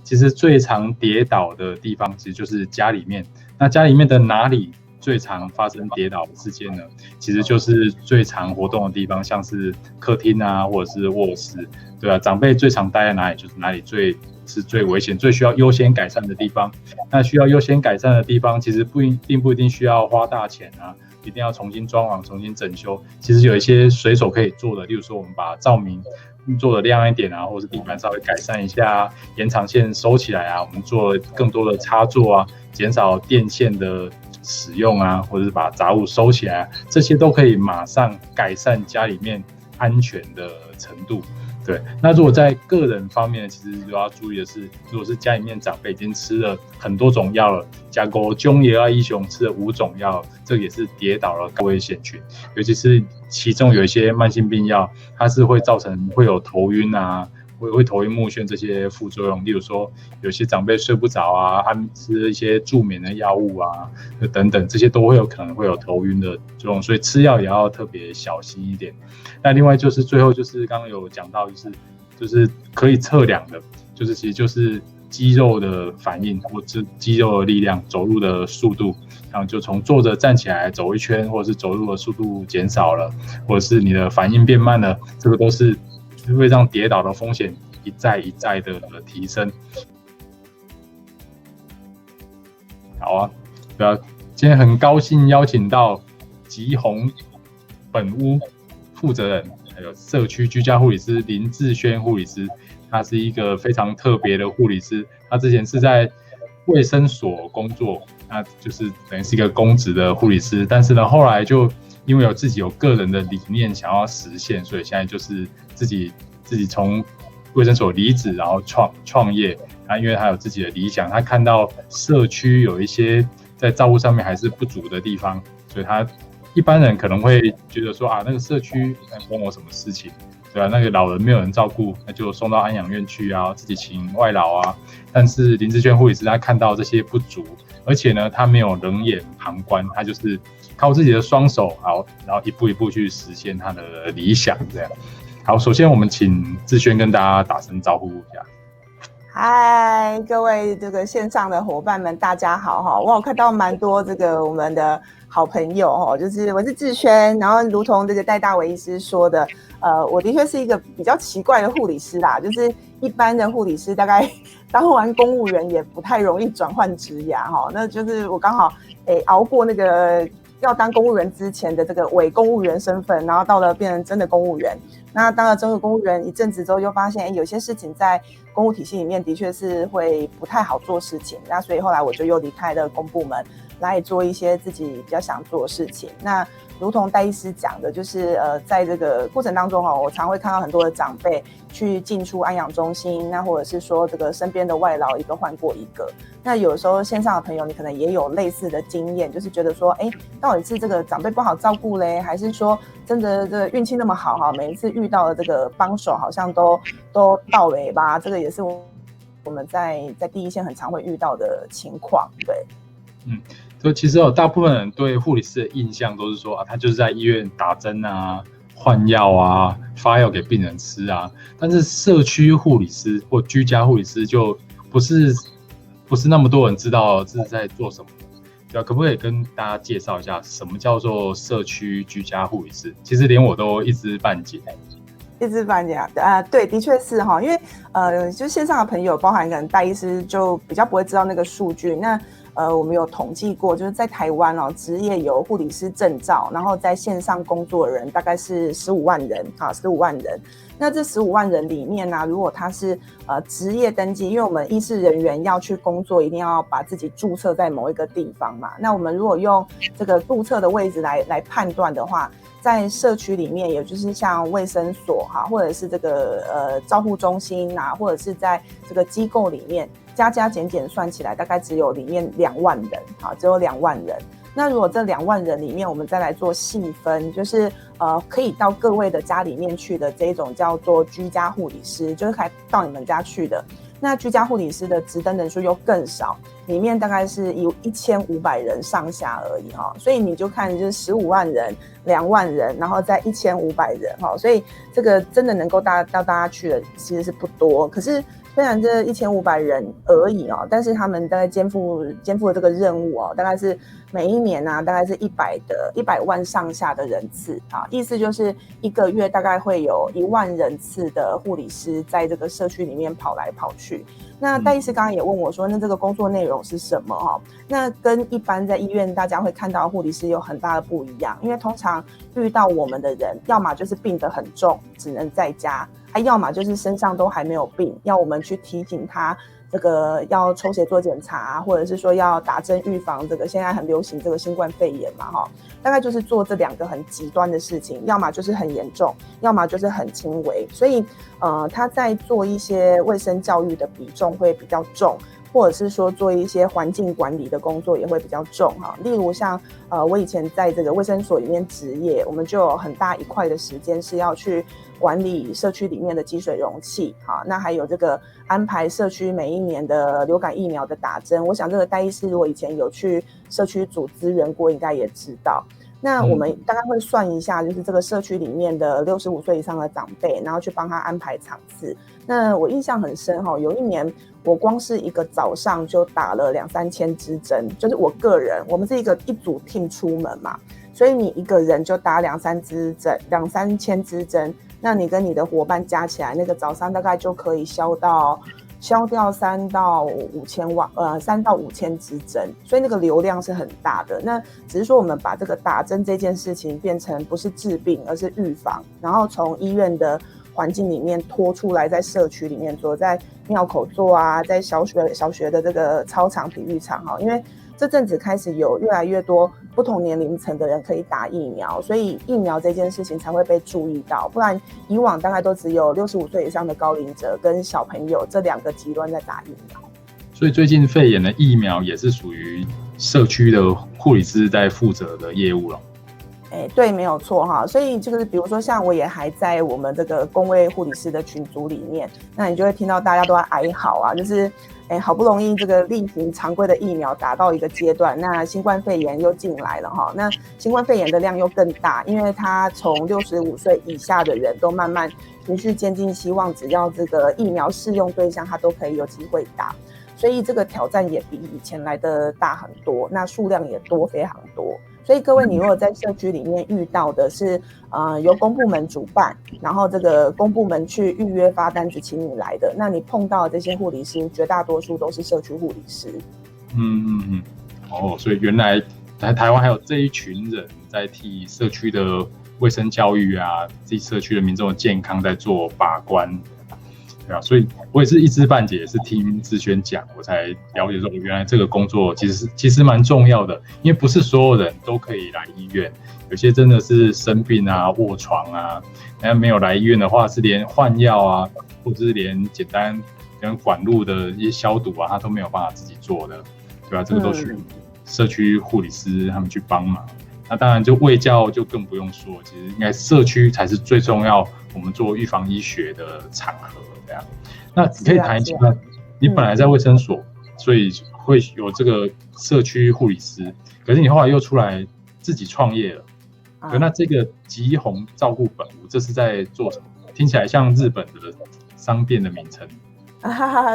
其实最常跌倒的地方其实就是家里面。那家里面的哪里最常发生跌倒的事件呢？其实就是最常活动的地方，像是客厅啊，或者是卧室，对啊，长辈最常待在哪里，就是哪里最危险、最需要优先改善的地方。那需要优先改善的地方，其实不一定需要花大钱啊，一定要重新装潢、重新整修。其实有一些随手可以做的，例如说我们把照明做的亮一点啊，或者是地板稍微改善一下啊，延长线收起来啊，我们做更多的插座啊，减少电线的使用啊，或者是把杂物收起来啊，这些都可以马上改善家里面安全的程度。对，那如果在个人方面，其实就要注意的是，如果是家里面长辈已经吃了很多种药了，加5种也要医雄吃了5种药，这个也是跌倒了高危险群，尤其是其中有一些慢性病药，它是会造成会有头晕啊，会头晕目眩这些副作用，例如说有些长辈睡不着啊，他们吃一些助眠的药物啊，等等，这些都会有可能会有头晕的作用，所以吃药也要特别小心一点。那另外就是最后就是刚刚有讲到，就是可以测量的，其实就是肌肉的反应或者肌肉的力量、走路的速度，然后就从坐着站起来走一圈，或者是走路的速度减少了，或者是你的反应变慢了，这个都是会让跌倒的风险一再的提升。好啊，对啊，今天很高兴邀请到吉鸿本屋负责人，还有社区居家护理师林志轩护理师，他是一个非常特别的护理师。他之前是在卫生所工作，那就是等于是一个公职的护理师，但是呢，后来就因为自己有个人的理念想要实现，所以现在就是自己从卫生所离职，然后创业。因为他有自己的理想，他看到社区有一些在照顾上面还是不足的地方，所以他一般人可能会觉得说啊，那个社区关我什么事情，对吧？那个老人没有人照顾，那就送到安养院去啊，自己请外劳啊。但是林志轩护理师他看到这些不足，而且呢，他没有冷眼旁观，他就是靠自己的双手，然后一步一步去实现他的理想，这样。好，首先我们请志轩跟大家打声招呼一下。嗨，各位这个线上的伙伴们，大家好哈！我有看到蛮多这个我们的好朋友哈，就是我是志轩，然后如同这个戴大伟医师说的，我的确是一个比较奇怪的护理师啦，就是一般的护理师大概当完公务员也不太容易转换职涯哈，那就是我刚好熬过那个要当公务员之前的这个伪公务员身份，然后到了变成真的公务员。那当了真的公务员一阵子之后，就发现有些事情在公务体系里面的确是会不太好做事情。那所以后来我就又离开了公部门，来做一些自己比较想做的事情。那如同戴医师讲的，就是在这个过程当中我常会看到很多的长辈去进出安养中心，那或者是说这个身边的外劳一个换过一个。那有时候线上的朋友，你可能也有类似的经验，就是觉得说，到底是这个长辈不好照顾嘞，还是说真的这个运气那么好哈，每一次遇到的这个帮手好像都到位吧？这个也是我们在第一线很常会遇到的情况，对。所以其实大部分人对护理师的印象都是说啊，他就是在医院打针啊、换药啊、发药给病人吃啊。但是社区护理师或居家护理师就不是那么多人知道这是在做什么的。对啊，可不可以跟大家介绍一下什么叫做社区居家护理师？其实连我都一知半解。一知半解对，的确是哈，因为就线上的朋友，包含可能戴医师就比较不会知道那个数据。那我们有统计过，就是在台湾职业有护理师证照，然后在线上工作的人大概是15万人，15万人。那这15万人里面呢，如果他是职业登记，因为我们医事人员要去工作，一定要把自己注册在某一个地方嘛。那我们如果用这个注册的位置来判断的话，在社区里面，也就是像卫生所或者是这个照护中心或者是在这个机构里面，加减算起来，大概只有里面2万人只有2万人。那如果这2万人里面，我们再来做细分，就是可以到各位的家里面去的这种叫做居家护理师，就是可以到你们家去的。那居家护理师的职等人数又更少，里面大概是有1500人上下而已哈，所以你就看就是15万人、2万人，然后再1500人哈，所以这个真的能够到大家去的其实是不多。可是虽然这1500人而已哦，但是他们大概肩负的这个任务哦，大概是每一年啊，大概是100万上下的人次啊，意思就是一个月大概会有1万人次的护理师在这个社区里面跑来跑去。那戴医师刚刚也问我说，那这个工作内容是什么哈？那跟一般在医院大家会看到护理师有很大的不一样，因为通常遇到我们的人，要么就是病得很重，只能在家。要么就是身上都还没有病，要我们去提醒他这个要抽血做检查，或者是说要打针预防这个现在很流行这个新冠肺炎嘛哈，大概就是做这2个很极端的事情，要么就是很严重，要么就是很轻微，所以他在做一些卫生教育的比重会比较重，或者是说做一些环境管理的工作也会比较重哈。例如像我以前在这个卫生所里面执业，我们就有很大一块的时间是要去管理社区里面的积水容器哈，那还有这个安排社区每一年的流感疫苗的打针。我想这个戴医师如果以前有去社区组资源过，应该也知道。那我们大概会算一下，就是这个社区里面的65岁以上的长辈，然后去帮他安排场次。那我印象很深哈，有一年我光是一个早上就打了2-3千支针，就是我个人，我们是一组 team 出门嘛，所以你一个人就打2-3千支针，那你跟你的伙伴加起来，那个早上大概就可以消掉3到5千支针，所以那个流量是很大的。那只是说我们把这个打针这件事情变成不是治病，而是预防，然后从医院的环境里面拖出来，在社区里面做，在庙口做啊，在小学的这个操场、体育场哈，因为这阵子开始有越来越多不同年龄层的人可以打疫苗，所以疫苗这件事情才会被注意到，不然以往大概都只有65岁以上的高龄者跟小朋友这2个极端在打疫苗。所以最近肺炎的疫苗也是属于社区的护理师在负责的业务了。对，没有错哈。所以就是比如说像我也还在我们这个公卫护理师的群组里面，那你就会听到大家都在哀嚎啊，就是好不容易这个例行常规的疫苗打到一个阶段，那新冠肺炎又进来了哈。那新冠肺炎的量又更大，因为它从65岁以下的人都慢慢循序渐进，希望只要这个疫苗适用对象，它都可以有机会打。所以这个挑战也比以前来的大很多，那数量也多非常多。所以各位，你如果在社区里面遇到的是由公部门主办，然后这个公部门去预约发单子请你来的，那你碰到的这些护理师，绝大多数都是社区护理师。所以原来台湾还有这一群人在替社区的卫生教育啊，替社区的民众的健康在做把关。对啊，所以我也是一知半解，也是听志轩讲，我才了解说原来这个工作其实蛮重要的，因为不是所有人都可以来医院，有些真的是生病啊、卧床啊，那没有来医院的话，是连换药啊，或者是连简单跟管路的一些消毒啊，他都没有办法自己做的，对吧？这个都需要社区护理师他们去帮忙。那当然就卫教就更不用说，其实应该社区才是最重要，我们做预防医学的场合。那你可以谈一下，你本来在卫生所，所以会有这个社区护理师，可是你后来又出来自己创业了。那这个吉鸿照顾本屋，这是在做什么？听起来像日本的商店的名称。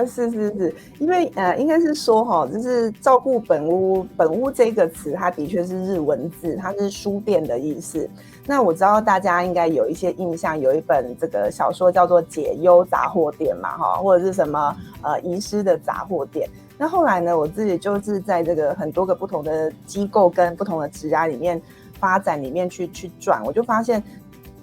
是，因为应该是说哈，就是照顾本屋这个词，它的确是日文字，它是书店的意思。那我知道大家应该有一些印象，有一本这个小说叫做《解忧杂货店》嘛，哈，或者是什么遗失的杂货店。那后来呢，我自己就是在这个很多个不同的机构跟不同的职涯里面发展里面去转，我就发现。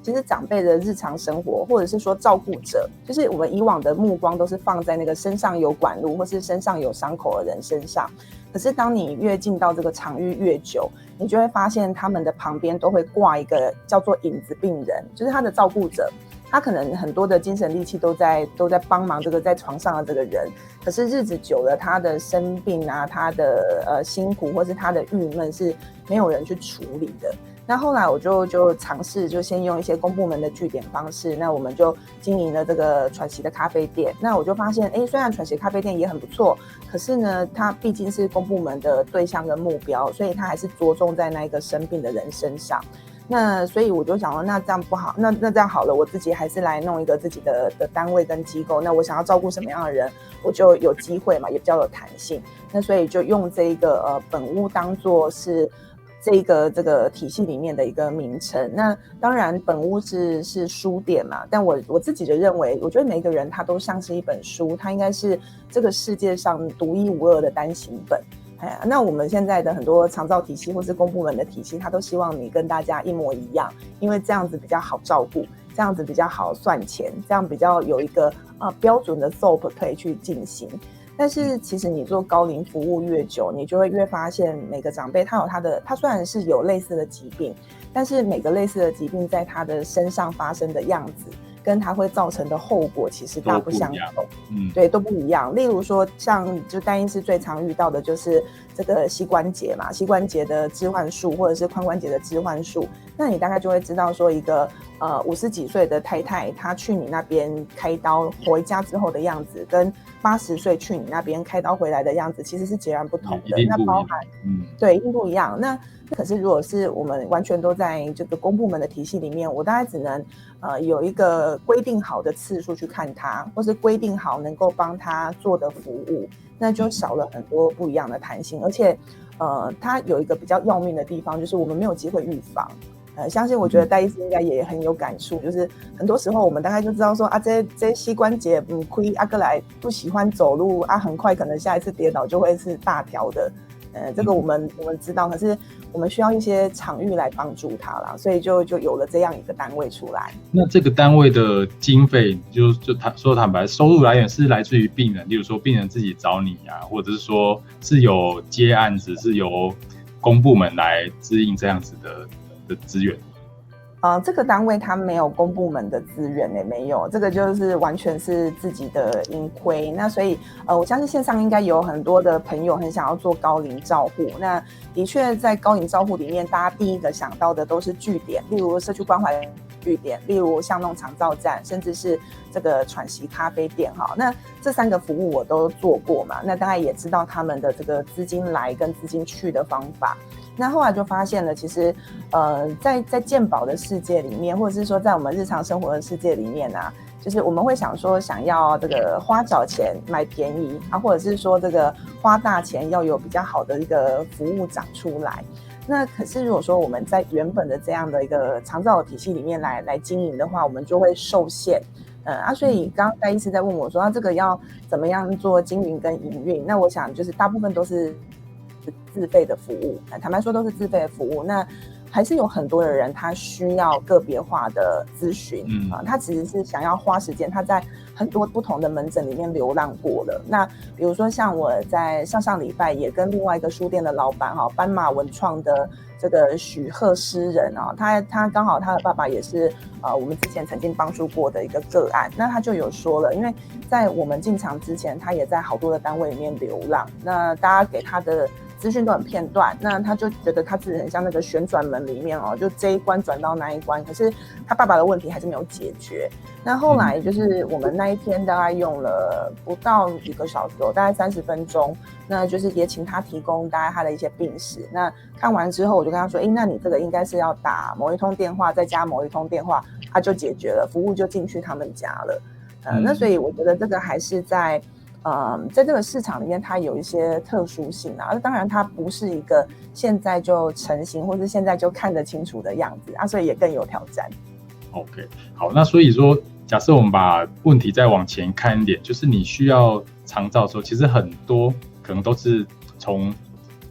其实长辈的日常生活，或者是说照顾者，就是我们以往的目光都是放在那个身上有管路或是身上有伤口的人身上。可是当你越进到这个场域越久，你就会发现他们的旁边都会挂一个叫做影子病人，就是他的照顾者。他可能很多的精神力气都在帮忙这个在床上的这个人，可是日子久了，他的生病啊，他的辛苦或是他的郁闷是没有人去处理的。那后来我就尝试就先用一些公部门的据点方式，那我们就经营了这个喘息的咖啡店。那我就发现虽然喘息咖啡店也很不错，可是呢它毕竟是公部门的对象跟目标，所以它还是着重在那一个生病的人身上。那所以我就想说，那这样不好，那这样好了，我自己还是来弄一个自己的单位跟机构。那我想要照顾什么样的人，我就有机会嘛，也比较有弹性。那所以就用这一个本屋当作是这个体系里面的一个名称。那当然本屋是书店嘛，但我自己就认为，我觉得每一个人他都像是一本书，他应该是这个世界上独一无二的单行本。那我们现在的很多长照体系或是公部门的体系，他都希望你跟大家一模一样，因为这样子比较好照顾，这样子比较好算钱，这样比较有一个标准的 SOP 可以去进行。但是其实你做高龄服务越久，你就会越发现每个长辈他虽然是有类似的疾病，但是每个类似的疾病在他的身上发生的样子跟它会造成的后果其实大不相同，对，都不一样。例如说，像就丹医师最常遇到的就是这个膝关节嘛，膝关节的置换术或者是髋关节的置换术，那你大概就会知道说，一个50几岁的太太，她去你那边开刀回家之后的样子，跟80岁去你那边开刀回来的样子，其实是截然不同的。那包含对，一定不一样。那可是如果是我们完全都在这个公部门的体系里面，我大概只能有一个规定好的次数去看他，或是规定好能够帮他做的服务，那就少了很多不一样的弹性。而且它有一个比较要命的地方，就是我们没有机会预防。相信我觉得戴医师应该也很有感触，就是很多时候我们大概就知道说这膝关节亏过来不喜欢走路很快可能下一次跌倒就会是大条的。这个我们知道，可是我们需要一些场域来帮助他啦，所以就有了这样一个单位出来。那这个单位的经费，说坦白，收入来源是来自于病人，例如说病人自己找你啊，或者是说是有接案子，是由公部门来支应这样子的资源。这个单位它没有公部门的资源没有，这个就是完全是自己的盈亏。那所以我相信线上应该有很多的朋友很想要做高龄照护。那的确在高龄照护里面，大家第一个想到的都是据点，例如社区关怀据点，例如巷弄长照站，甚至是这个喘息咖啡店哈。那这3个服务我都做过嘛，那大概也知道他们的这个资金来跟资金去的方法。那后来就发现了，其实在健保的世界里面，或者是说在我们日常生活的世界里面啊，就是我们会想说想要这个花小钱买便宜或者是说这个花大钱要有比较好的一个服务长出来。那可是如果说我们在原本的这样的一个长照的体系里面来经营的话，我们就会受限。所以刚刚戴医师在问我说，这个要怎么样做经营跟营运？那我想就是大部分都是自费的服务，坦白说都是自费的服务。那还是有很多的人他需要个别化的咨询，他其实是想要花时间，他在很多不同的门诊里面流浪过了。那比如说像我在上礼拜也跟另外一个书店的老板斑马文创的这个许鹤诗人他刚好他的爸爸也是我们之前曾经帮助过的一个个案。那他就有说了，因为在我们进场之前，他也在好多的单位里面流浪，那大家给他的资讯都很片段，那他就觉得他自己很像那个旋转门里面就这一关转到那一关，可是他爸爸的问题还是没有解决。那后来就是我们那一天大概用了不到1个小时大概30分钟，那就是也请他提供大概他的一些病史。那看完之后我就跟他说，那你这个应该是要打某一通电话再加某一通电话，他就解决了，服务就进去他们家了。那所以我觉得这个还是在这个市场里面它有一些特殊性当然它不是一个现在就成型或是现在就看得清楚的样子所以也更有挑战。 OK， 好，那所以说假设我们把问题再往前看一点，就是你需要长照的时候，其实很多可能都是从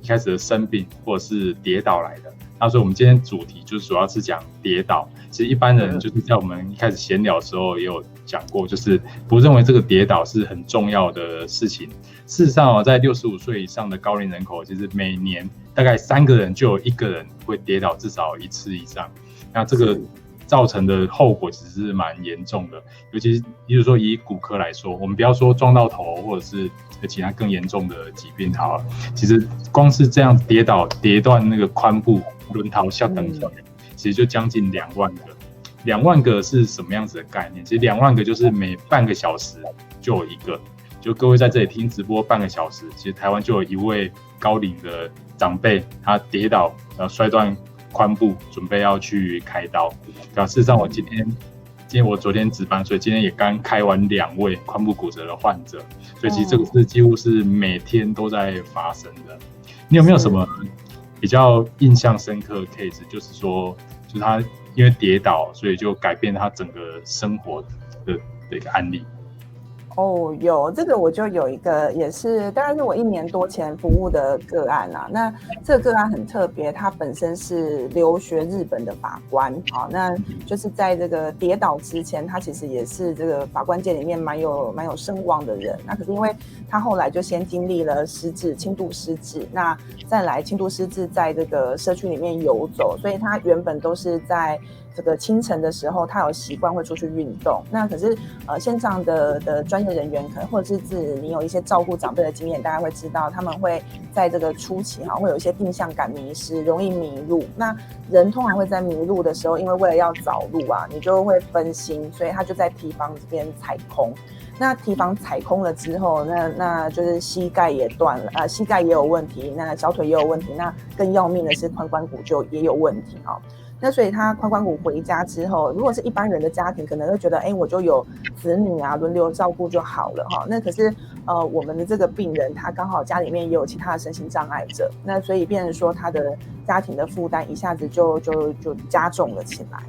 一开始的生病或者是跌倒来的。那所以我们今天主题就是主要是讲跌倒。其实一般人就是在我们一开始闲聊的时候也有讲过，就是不认为这个跌倒是很重要的事情。事实上在65岁以上的高龄人口，其实每年大概3个人就有1个人会跌倒至少1次以上。那这个造成的后果其实是蛮严重的，尤其是比如说以骨科来说，我们不要说撞到头或者是其他更严重的疾病好了，其实光是这样跌倒跌断那个髋部轮桃下等条，其实就将近2万个。2万个是什么样子的概念？其实2万个就是每半个小时就有一个。就各位在这里听直播半个小时，其实台湾就有一位高龄的长辈，他跌倒，摔断髋部，准备要去开刀。对啊，事实上我今天我昨天值班，所以今天也刚开完2位髋部骨折的患者，所以其实这个是几乎是每天都在发生的。你有没有什么比较印象深刻的 case？ 就是说，就是他因为跌倒，所以就改变他整个生活的一个案例。有这个我就有一个，也是大概是我1年多前服务的个案啦。那这个个案很特别，他本身是留学日本的法官，那就是在这个跌倒之前，他其实也是这个法官界里面蛮有声望的人。那可是因为他后来就先经历了失智、轻度失智，那再来轻度失智在这个社区里面游走，所以他原本都是在这个清晨的时候，他有习惯会出去运动。那可是线上的专业人员可能或者是你有一些照顾长辈的经验，大家会知道他们会在这个初期会有一些定向感迷失，容易迷路。那人通常会在迷路的时候，因为为了要找路啊，你就会分心，所以他就在提防这边踩空。那提防踩空了之后，那就是膝盖也断了，膝盖也有问题，那小腿也有问题，那更要命的是髋关节就也有问题那所以他髋关节回家之后，如果是一般人的家庭，可能会觉得，我就有子女啊，轮流照顾就好了那可是我们的这个病人，他刚好家里面也有其他的身心障碍者，那所以变成说他的家庭的负担一下子就加重了起来。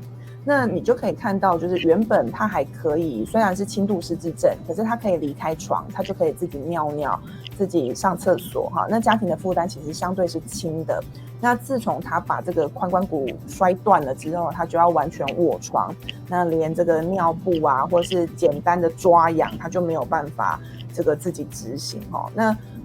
那你就可以看到，就是原本他还可以，虽然是轻度失智症，可是他可以离开床，他就可以自己尿尿，自己上厕所那家庭的负担其实相对是轻的。那自从他把这个髋关节摔断了之后，他就要完全卧床，那连这个尿布啊，或是简单的抓痒，他就没有办法这个自己执行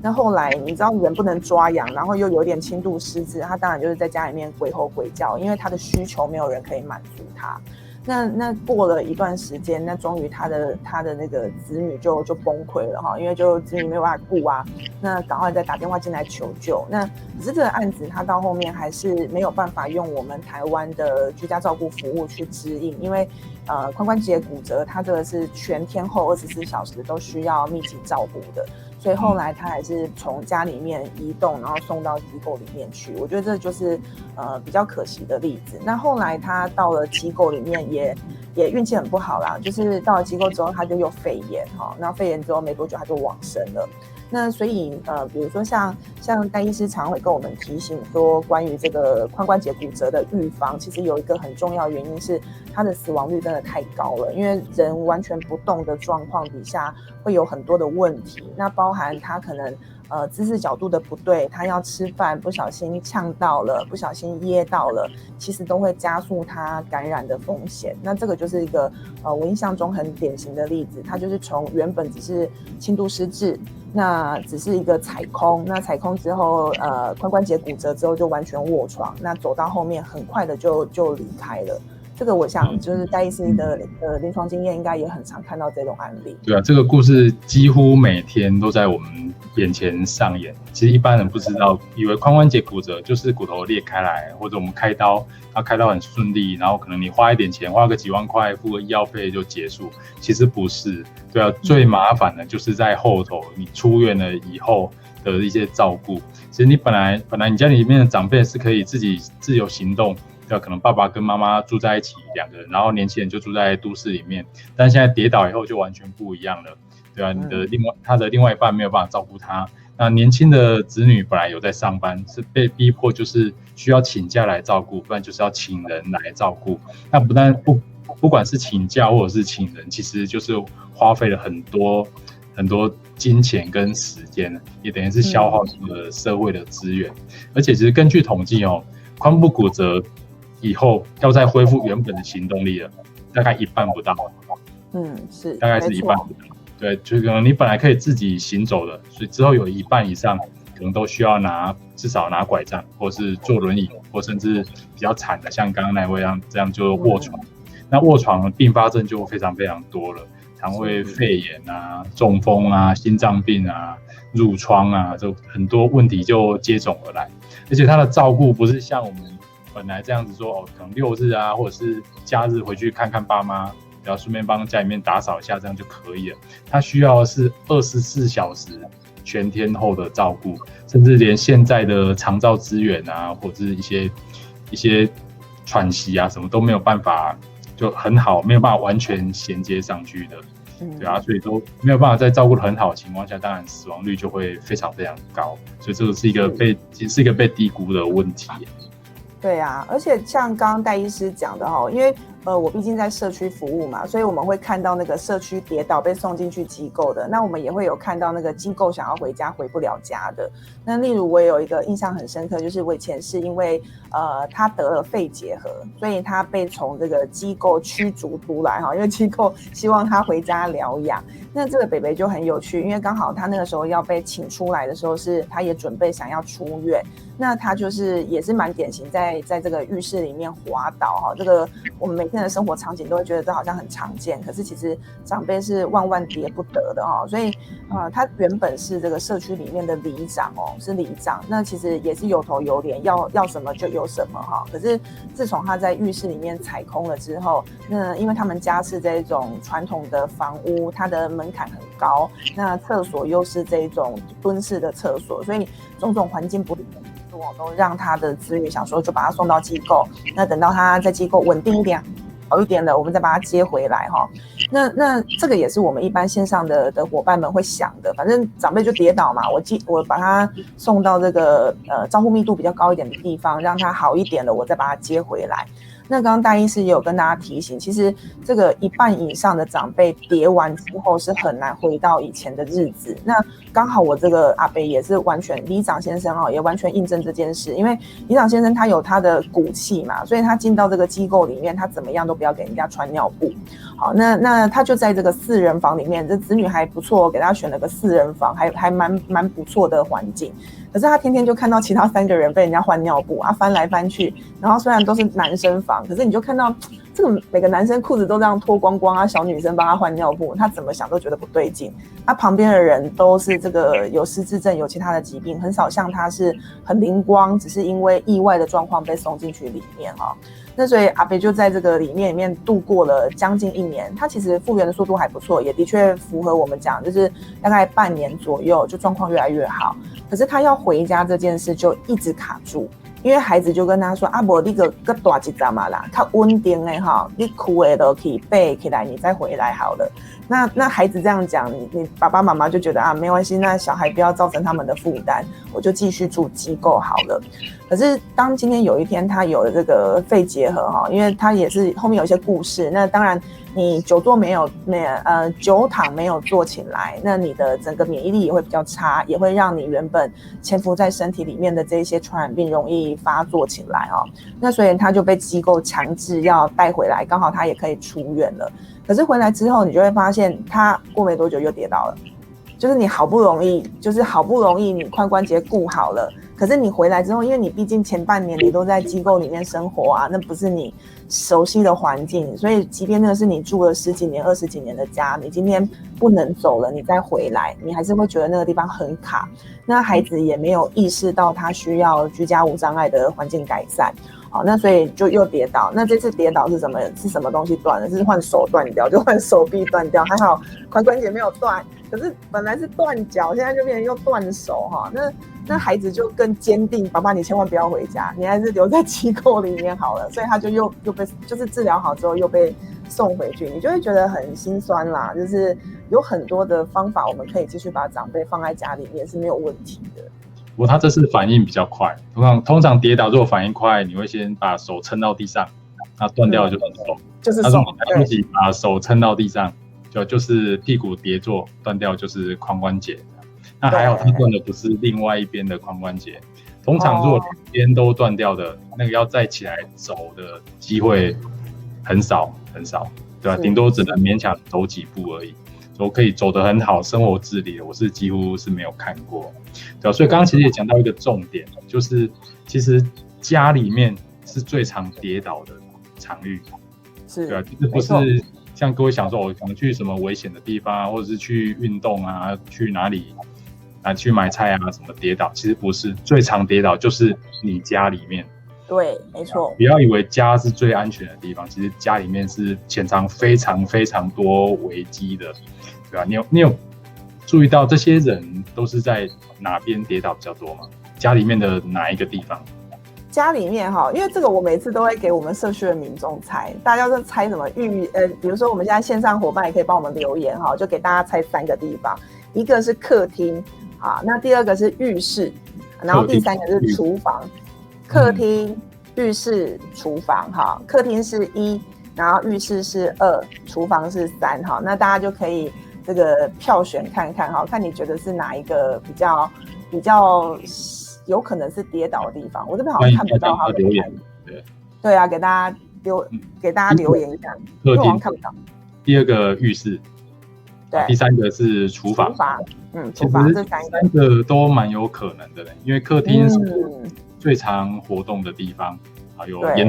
那后来你知道人不能抓痒，然后又有点轻度失智，他当然就是在家里面鬼吼鬼叫，因为他的需求没有人可以满足他。那过了一段时间，那终于他的那个子女就崩溃了因为就子女没有办法顾啊，那赶快再打电话进来求救。那可是这个案子他到后面还是没有办法用我们台湾的居家照顾服务去支应，因为髋关节骨折它这个是全天候24小时都需要密集照顾的，所以后来他还是从家里面移动，然后送到机构里面去。我觉得这就是比较可惜的例子。那后来他到了机构里面也运气很不好啦，就是到了机构之后他就又肺炎那肺炎之后没多久他就往生了。那所以比如说像戴医师常会跟我们提醒说，关于这个髋关节骨折的预防，其实有一个很重要的原因是它的死亡率真的太高了，因为人完全不动的状况底下会有很多的问题，那包含他可能姿势角度的不对，他要吃饭不小心呛到了，不小心噎到了，其实都会加速他感染的风险。那这个就是一个我印象中很典型的例子，他就是从原本只是轻度失智，那只是一个踩空，那踩空之后髋关节骨折之后就完全卧床，那走到后面很快的就离开了。这个我想就是戴医师的临床经验应该也很常看到这种案例。对啊，这个故事几乎每天都在我们眼前上演。其实一般人不知道，以为髋关节骨折就是骨头裂开来，或者我们开刀，开刀很顺利，然后可能你花一点钱，花个几万块，付个医药费就结束。其实不是，对啊，最麻烦的就是在后头，你出院了以后的一些照顾。其实你本来你家里面的长辈是可以自己自由行动。可能爸爸跟妈妈住在一起2个人，然后年轻人就住在都市里面，但现在跌倒以后就完全不一样了，对啊，他的另外一半没有办法照顾他，那年轻的子女本来有在上班，是被逼迫就是需要请假来照顾，不然就是要请人来照顾。那不管是请假或者是请人，其实就是花费了很多金钱跟时间，也等于是消耗了社会的资源。而且其实根据统计髋部骨折以后要再恢复原本的行动力了，大概一半不到。是，大概是一半不到。对，就可能你本来可以自己行走的，所以之后有一半以上可能都需要至少拿拐杖，或是坐轮椅，或甚至比较惨的，像刚刚那位这样就卧床。那卧床的并发症就非常非常多了，肠胃肺炎啊、中风啊、心脏病啊、褥疮啊，就很多问题就接踵而来。而且他的照顾不是像我们本来这样子说，可能6日啊，或者是假日回去看看爸妈，然后顺便帮家里面打扫一下，这样就可以了。他需要的是24小时全天候的照顾，甚至连现在的长照资源啊，或者是一些喘息啊，什么都没有办法就很好，没有办法完全衔接上去的。对啊，所以都没有办法在照顾得很好的情况下，当然死亡率就会非常非常高，所以这个是其实是一个被低估的问题。对啊，而且像刚刚戴医师讲的哈，因为我毕竟在社区服务嘛，所以我们会看到那个社区跌倒被送进去机构的，那我们也会有看到那个机构想要回家回不了家的。那例如我也有一个印象很深刻，就是我以前是因为他得了肺结核，所以他被从这个机构驱逐出来哈，因为机构希望他回家疗养。那这个北北就很有趣，因为刚好他那个时候要被请出来的时候，是他也准备想要出院，那他就是也是蛮典型在这个浴室里面滑倒哈，这个我们每天的生活场景都会觉得这好像很常见，可是其实长辈是万万跌不得的哈，所以他原本是这个社区里面的里长哦，是里长，那其实也是有头有脸，要什么就有什么哈。可是自从他在浴室里面踩空了之后，那因为他们家是这种传统的房屋，它的门槛很高，那厕所又是这种蹲式的厕所，所以种种环境不利都让他的子女想说就把他送到机构，那等到他在机构稳定一点好一点了，我们再把他接回来哈。那这个也是我们一般线上的伙伴们会想的，反正长辈就跌倒嘛，我把他送到这个照护密度比较高一点的地方，让他好一点了，我再把他接回来。那刚刚戴医师也有跟大家提醒，其实这个1半以上的长辈跌完之后是很难回到以前的日子。那刚好我这个阿伯也是完全里长先生也完全印证这件事，因为里长先生他有他的骨气嘛，所以他进到这个机构里面，他怎么样都不要给人家穿尿布。好，那他就在这个4人房里面，这子女还不错，给他选了个4人房，还蛮不错的环境。可是他天天就看到其他3个人被人家换尿布啊，翻来翻去，然后虽然都是男生房，可是你就看到这个每个男生裤子都这样脱光光啊，小女生帮他换尿布，他怎么想都觉得不对劲。他旁边的人都是这个有失智症，有其他的疾病，很少像他是很灵光，只是因为意外的状况被送进去里面哈。那所以阿北就在这个里面度过了将近1年，他其实复原的速度还不错，也的确符合我们讲，就是大概半年左右就状况越来越好。可是他要回家这件事就一直卡住，因为孩子就跟他说啊，不你个大一点嘛啦，较稳定的哈，你哭的都可以背起来，你再回来好了。那孩子这样讲，你爸爸妈妈就觉得啊，没关系，那小孩不要造成他们的负担，我就继续住机构好了。可是当今天有一天他有了这个肺结核哈，因为他也是后面有一些故事，那当然你久坐久躺没有坐起来，那你的整个免疫力也会比较差，也会让你原本潜伏在身体里面的这些传染病容易发作起来哦。那所以他就被机构强制要带回来，刚好他也可以出院了。可是回来之后，你就会发现他过没多久又跌倒了，就是你好不容易你髋关节顾好了，可是你回来之后，因为你毕竟前半年你都在机构里面生活啊，那不是你熟悉的环境，所以即便那个是你住了10几年、20几年的家，你今天不能走了，你再回来，你还是会觉得那个地方很卡。那孩子也没有意识到他需要居家无障碍的环境改善。好，那所以就又跌倒。那这次跌倒是什么东西断了？是换手断掉，就换手臂断掉。还好髋关节没有断，可是本来是断脚，现在就变成又断手哈。那孩子就更坚定，爸爸你千万不要回家，你还是留在机构里面好了。所以他就又被就是治疗好之后又被送回去，你就会觉得很心酸啦。就是有很多的方法，我们可以继续把长辈放在家里面是没有问题的。不过他这次反应比较快，通常跌倒如果反应快，你会先把手撑到地上，那断掉就是手，就是手。他说你来不及把手撑到地上，就是屁股跌坐，断掉就是髋关节。那还好他断的不是另外一边的髋关节，通常如果两边都断掉的，那个要再起来走的机会很少，对吧？顶多只能勉强走几步而已。都可以走得很好，生活自理，我是几乎是没有看过，对吧？所以刚刚其实也讲到一个重点，就是其实家里面是最常跌倒的场域，对啊，就是不是像各位想说我可能去什么危险的地方啊，或者是去运动啊，去哪里去买菜啊什么跌倒，其实不是，最常跌倒就是你家里面。对，没错。不要以为家是最安全的地方，其实家里面是潜藏非常非常多危机的，对吧？你有注意到这些人都是在哪边跌倒比较多吗？家里面的哪一个地方？家里面哈，因为这个我每次都会给我们社区的民众猜，大家都猜什么比如说我们现在线上伙伴也可以帮我们留言哈，就给大家猜3个地方，一个是客厅啊，那第2个是浴室，然后第3个是厨房。客厅、浴室、厨房哈，客厅是1，然后浴室是2，厨房是3哈，那大家就可以这个票选看看哈，看你觉得是哪一个比较有可能是跌倒的地方。我这边好像看不到他的留言，对啊，给大家留言一下，客厅看不到。第2个浴室，对，第3个是厨房。厨房这3个都蛮有可能的，因为客厅是最常活动的地方。还有严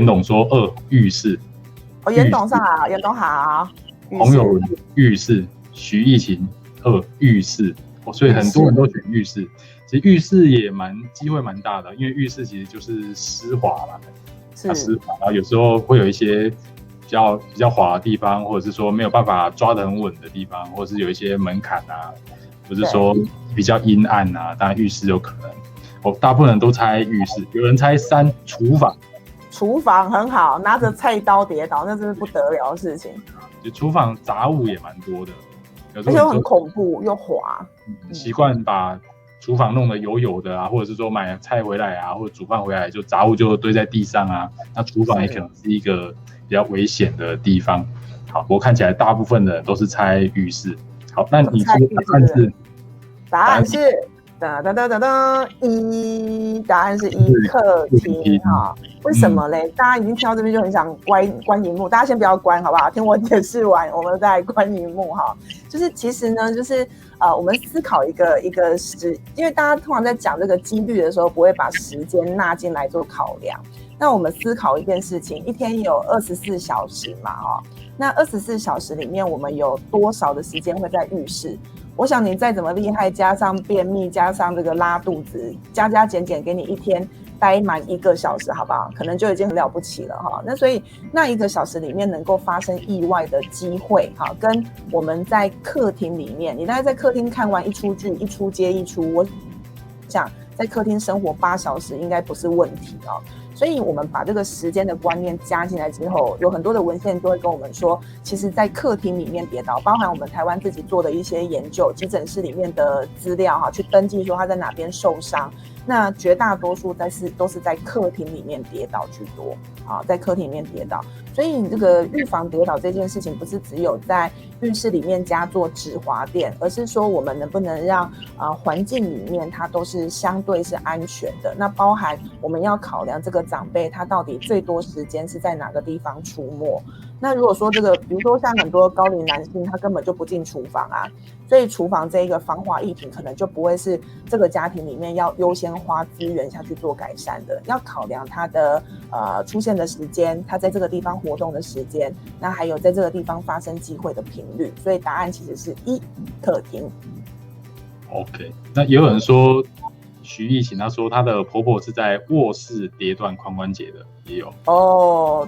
董说浴室。严董上好，严董好。洪友伦浴室，徐艺琴浴室，所以很多人都选浴室。其实浴室也机会蛮大的，因为浴室其实就是湿滑嘛，湿滑，然后有时候会有一些比较滑的地方，或者是说没有办法抓得很稳的地方，或者是有一些门槛啊，或者是说比较阴暗啊，当然浴室有可能。大部分人都猜浴室，有人猜3，厨房。厨房很好，拿着菜刀跌倒，那真是不得了的事情。就厨房杂物也蛮多的，而且很恐怖又滑。习惯把厨房弄得油的啊，或者是说买菜回来啊，或者煮饭回来就杂物就堆在地上啊，那厨房也可能是一个比较危险的地方。好，我看起来大部分的人都是猜浴室。好，那你说答案是1，答案是1，客厅哈。为什么嘞？大家已经听到这边就很想关荧幕，大家先不要关好不好？听我解释完，我们再关荧幕哈。就是其实呢，就是我们思考一个因为大家通常在讲这个几率的时候，不会把时间纳进来做考量。那我们思考一件事情，一天有24小时嘛，那24小时里面，我们有多少的时间会在浴室？我想你再怎么厉害，加上便秘，加上这个拉肚子，加减给你一天待满1个小时，好不好？可能就已经很了不起了哈。那所以那1个小时里面能够发生意外的机会，哈，跟我们在客厅里面，你大概在客厅看完一出剧，一出接一出，我想在客厅生活8小时应该不是问题哦。所以我们把这个时间的观念加进来之后，有很多的文献都会跟我们说，其实在客厅里面跌倒，包含我们台湾自己做的一些研究，急诊室里面的资料哈，去登记说他在哪边受伤，那绝大多数都是在客厅里面跌倒居多啊，在客厅里面跌倒。所以你这个预防跌倒这件事情，不是只有在浴室里面加做止滑垫，而是说我们能不能让环境里面它都是相对是安全的。那包含我们要考量这个长辈他到底最多时间是在哪个地方出没。那如果说这个，比如说像很多高龄男性，他根本就不进厨房啊，所以厨房这一个防滑议题可能就不会是这个家庭里面要优先花资源下去做改善的，要考量他的出现的时间，他在这个地方活动的时间，那还有在这个地方发生机会的频率，所以答案其实是1，客厅。OK， 那也有人说徐艺琴，她说她的婆婆是在卧室跌断髋关节的，也有。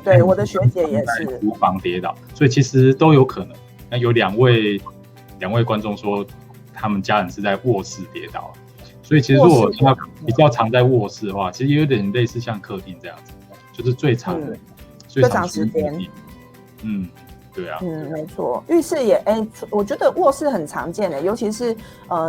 对，我的学姐也是在厨房跌倒，所以其实都有可能。那有两位观众说他们家人是在卧室跌倒，所以其实如果他比较常在卧室的话，其实有点类似像客厅这样子，就是最长时间。对啊，没错，浴室也我觉得卧室很常见的，尤其是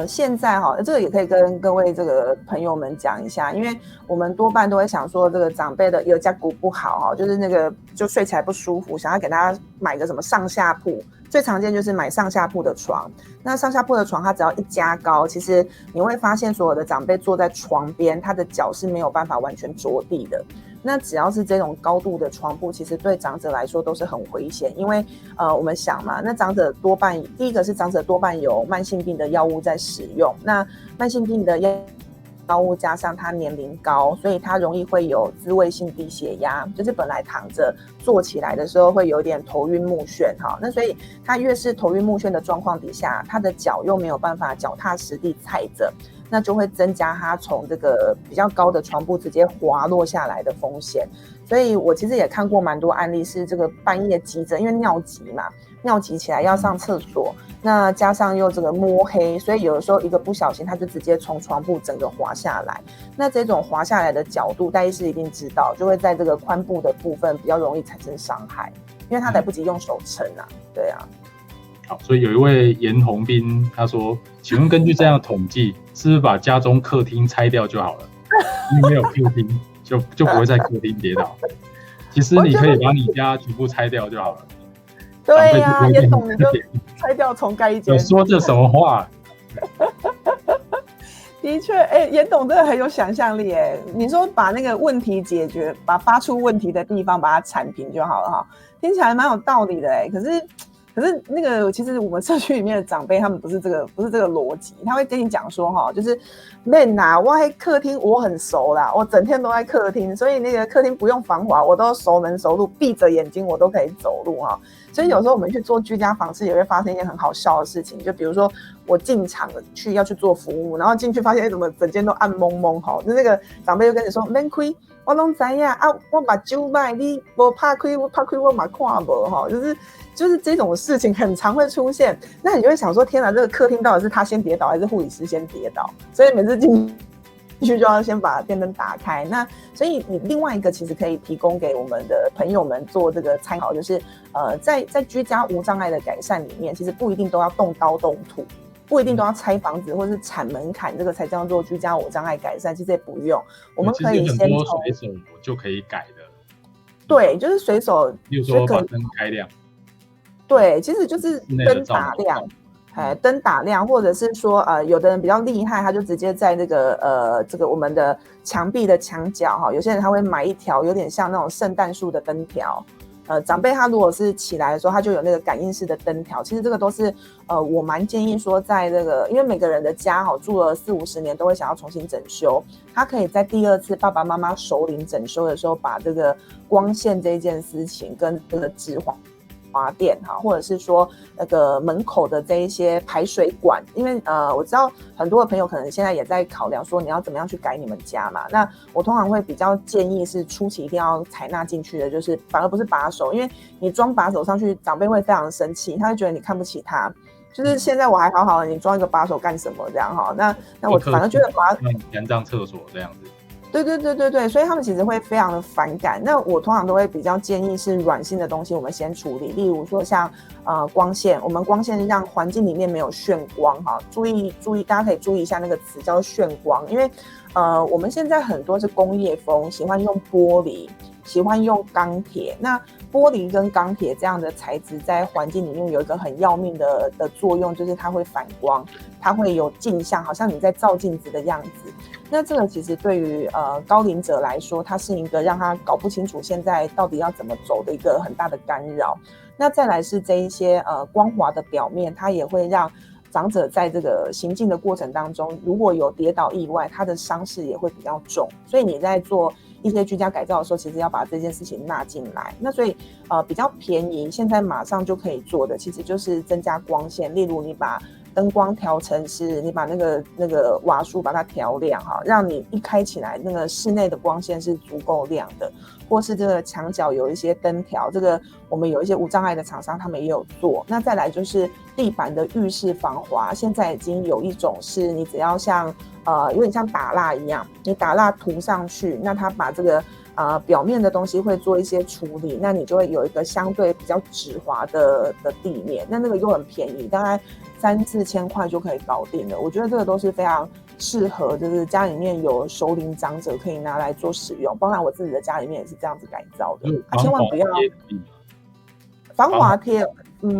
现在哈，这个也可以跟各位这个朋友们讲一下，因为我们多半都会想说这个长辈的有家骨不好哈，就是那个就睡起来不舒服，想要给大家买个什么上下铺，最常见就是买上下铺的床。那上下铺的床它只要一加高，其实你会发现所有的长辈坐在床边，他的脚是没有办法完全着地的。那只要是这种高度的床铺，其实对长者来说都是很危险，因为我们想嘛，那长者多半第一个是长者多半有慢性病的药物在使用，那慢性病的药物加上他年龄高，所以他容易会有自慰性低血压，就是本来躺着坐起来的时候会有点头晕目眩哈。那所以他越是头晕目眩的状况底下，他的脚又没有办法脚踏实地踩着，那就会增加他从这个比较高的床铺直接滑落下来的风险。所以我其实也看过蛮多案例是这个半夜急着，因为尿急嘛，尿急起来要上厕所，那加上又这个摸黑，所以有的时候一个不小心他就直接从床铺整个滑下来。那这种滑下来的角度，戴医师一定知道，就会在这个髋部的部分比较容易产生伤害，因为他来不及用手撑啊。对啊。好，所以有一位严宏斌他说，请问根据这样的统计，是不是把家中客厅拆掉就好了？因为没有客厅就不会在客厅跌倒。其实你可以把你家全部拆掉就好了。对呀，严董你就拆掉重盖一间。你说这什么话？的确，严董真的很有想象力哎。你说把那个问题解决，把发出问题的地方把它铲平就好了哈，听起来蛮有道理的哎。可是那个其实我们社区里面的长辈他们不是这个逻辑，他会跟你讲说哈，就是妹啊，我在客厅我很熟啦，我整天都在客厅，所以那个客厅不用防滑，我都熟门熟路，闭着眼睛我都可以走路哈。所以有时候我们去做居家访视也会发生一件很好笑的事情，就比如说我进场去要去做服务，然后进去发现怎么整间都暗蒙蒙哈，就那个长辈就跟你说免开，我都知呀啊，我把酒卖你不怕开，我怕开我嘛看不哈，就是这种事情很常会出现，那你就会想说，天哪，这个客厅到底是他先跌倒，还是护理师先跌倒？所以每次进去就要先把电灯打开。那所以你另外一个其实可以提供给我们的朋友们做这个参考，就是在居家无障碍的改善里面，其实不一定都要动刀动土，不一定都要拆房子或是铲门槛，这个才叫做居家无障碍改善。其实也不用，我们可以先从随手就可以改的。对，就是随手，比如说把灯开亮。对，其实就是灯打亮，灯打亮，或者是说有的人比较厉害，他就直接在这个我们的墙壁的墙角哈，有些人他会买一条有点像那种圣诞树的灯条。长辈他如果是起来的时候，他就有那个感应式的灯条。其实这个都是我蛮建议说，在这个因为每个人的家住了40-50年都会想要重新整修，他可以在第二次爸爸妈妈首领整修的时候，把这个光线这件事情跟这个纸滑电哈，或者是说那个门口的这一些排水管，因为我知道很多的朋友可能现在也在考量说你要怎么样去改你们家嘛。那我通常会比较建议是初期一定要采纳进去的，就是反而不是把手，因为你装把手上去，长辈会非常生气，他会觉得你看不起他。就是现在我还好好的，你装一个把手干什么这样哈？那我反而觉得把延上厕所这样子。对，所以他们其实会非常的反感。那我通常都会比较建议是软性的东西，我们先处理。例如说像光线，我们光线让环境里面没有眩光哈。注意，大家可以注意一下那个词叫眩光，因为我们现在很多是工业风，喜欢用玻璃，喜欢用钢铁。那玻璃跟钢铁这样的材质在环境里面有一个很要命的作用，就是它会反光，它会有镜像，好像你在照镜子的样子。那这个其实对于高龄者来说，它是一个让他搞不清楚现在到底要怎么走的一个很大的干扰。那再来是这一些光滑的表面，它也会让长者在这个行进的过程当中，如果有跌倒意外，他的伤势也会比较重。所以你在做一些居家改造的时候，其实要把这件事情纳进来。那所以比较便宜，现在马上就可以做的，其实就是增加光线，例如你把灯光调成是，你把那个瓦数把它调亮哈，让你一开起来那个室内的光线是足够亮的，或是这个墙角有一些灯条，这个我们有一些无障碍的厂商他们也有做。那再来就是地板的浴室防滑，现在已经有一种是你只要像有点像打蜡一样，你打蜡涂上去，那它把这个表面的东西会做一些处理，那你就会有一个相对比较直滑的地面，那个又很便宜，大概3-4千块就可以搞定了。我觉得这个都是非常适合，就是家里面有熟龄长者可以拿来做使用。包含我自己的家里面也是这样子改造的，千万不要防滑贴。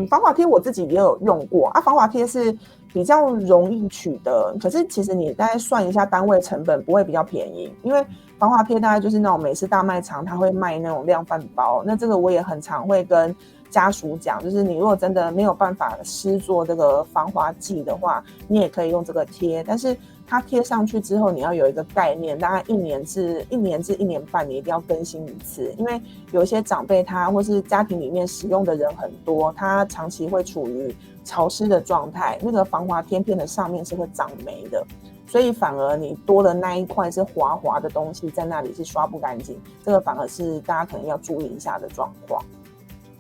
防滑贴我自己也有用过啊，防滑贴是比较容易取得，可是其实你大概算一下单位成本不会比较便宜，因为防滑贴大概就是那种美式大卖场它会卖那种量贩包，那这个我也很常会跟家属讲，就是你如果真的没有办法施做这个防滑剂的话，你也可以用这个贴，但是它贴上去之后，你要有一个概念，大概1年至1年半，你一定要更新一次，因为有一些长辈他或是家庭里面使用的人很多，他长期会处于潮湿的状态，那个防滑贴片的上面是会长霉的，所以反而你多的那一块是滑滑的东西在那里是刷不干净，这个反而是大家可能要注意一下的状况。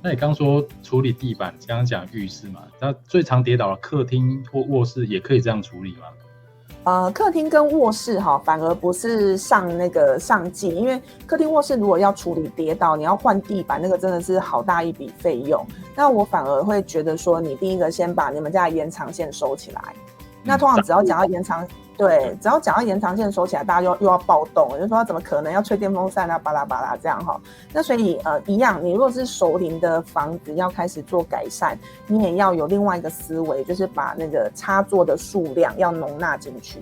那你刚说处理地板，刚刚讲浴室嘛，那最常跌倒的客厅或卧室也可以这样处理吗？客厅跟卧室反而不是上剂，因为客厅卧室如果要处理跌倒，你要换地板，那个真的是好大一笔费用。那我反而会觉得说，你第一个先把你们家的延长线收起来。那通常只要讲到延长，对，只要讲到延长线收起来，大家又要暴动，就说怎么可能要吹电风扇啊，巴拉巴拉这样哈。那所以一样，你如果是熟龄的房子要开始做改善，你也要有另外一个思维，就是把那个插座的数量要容纳进去。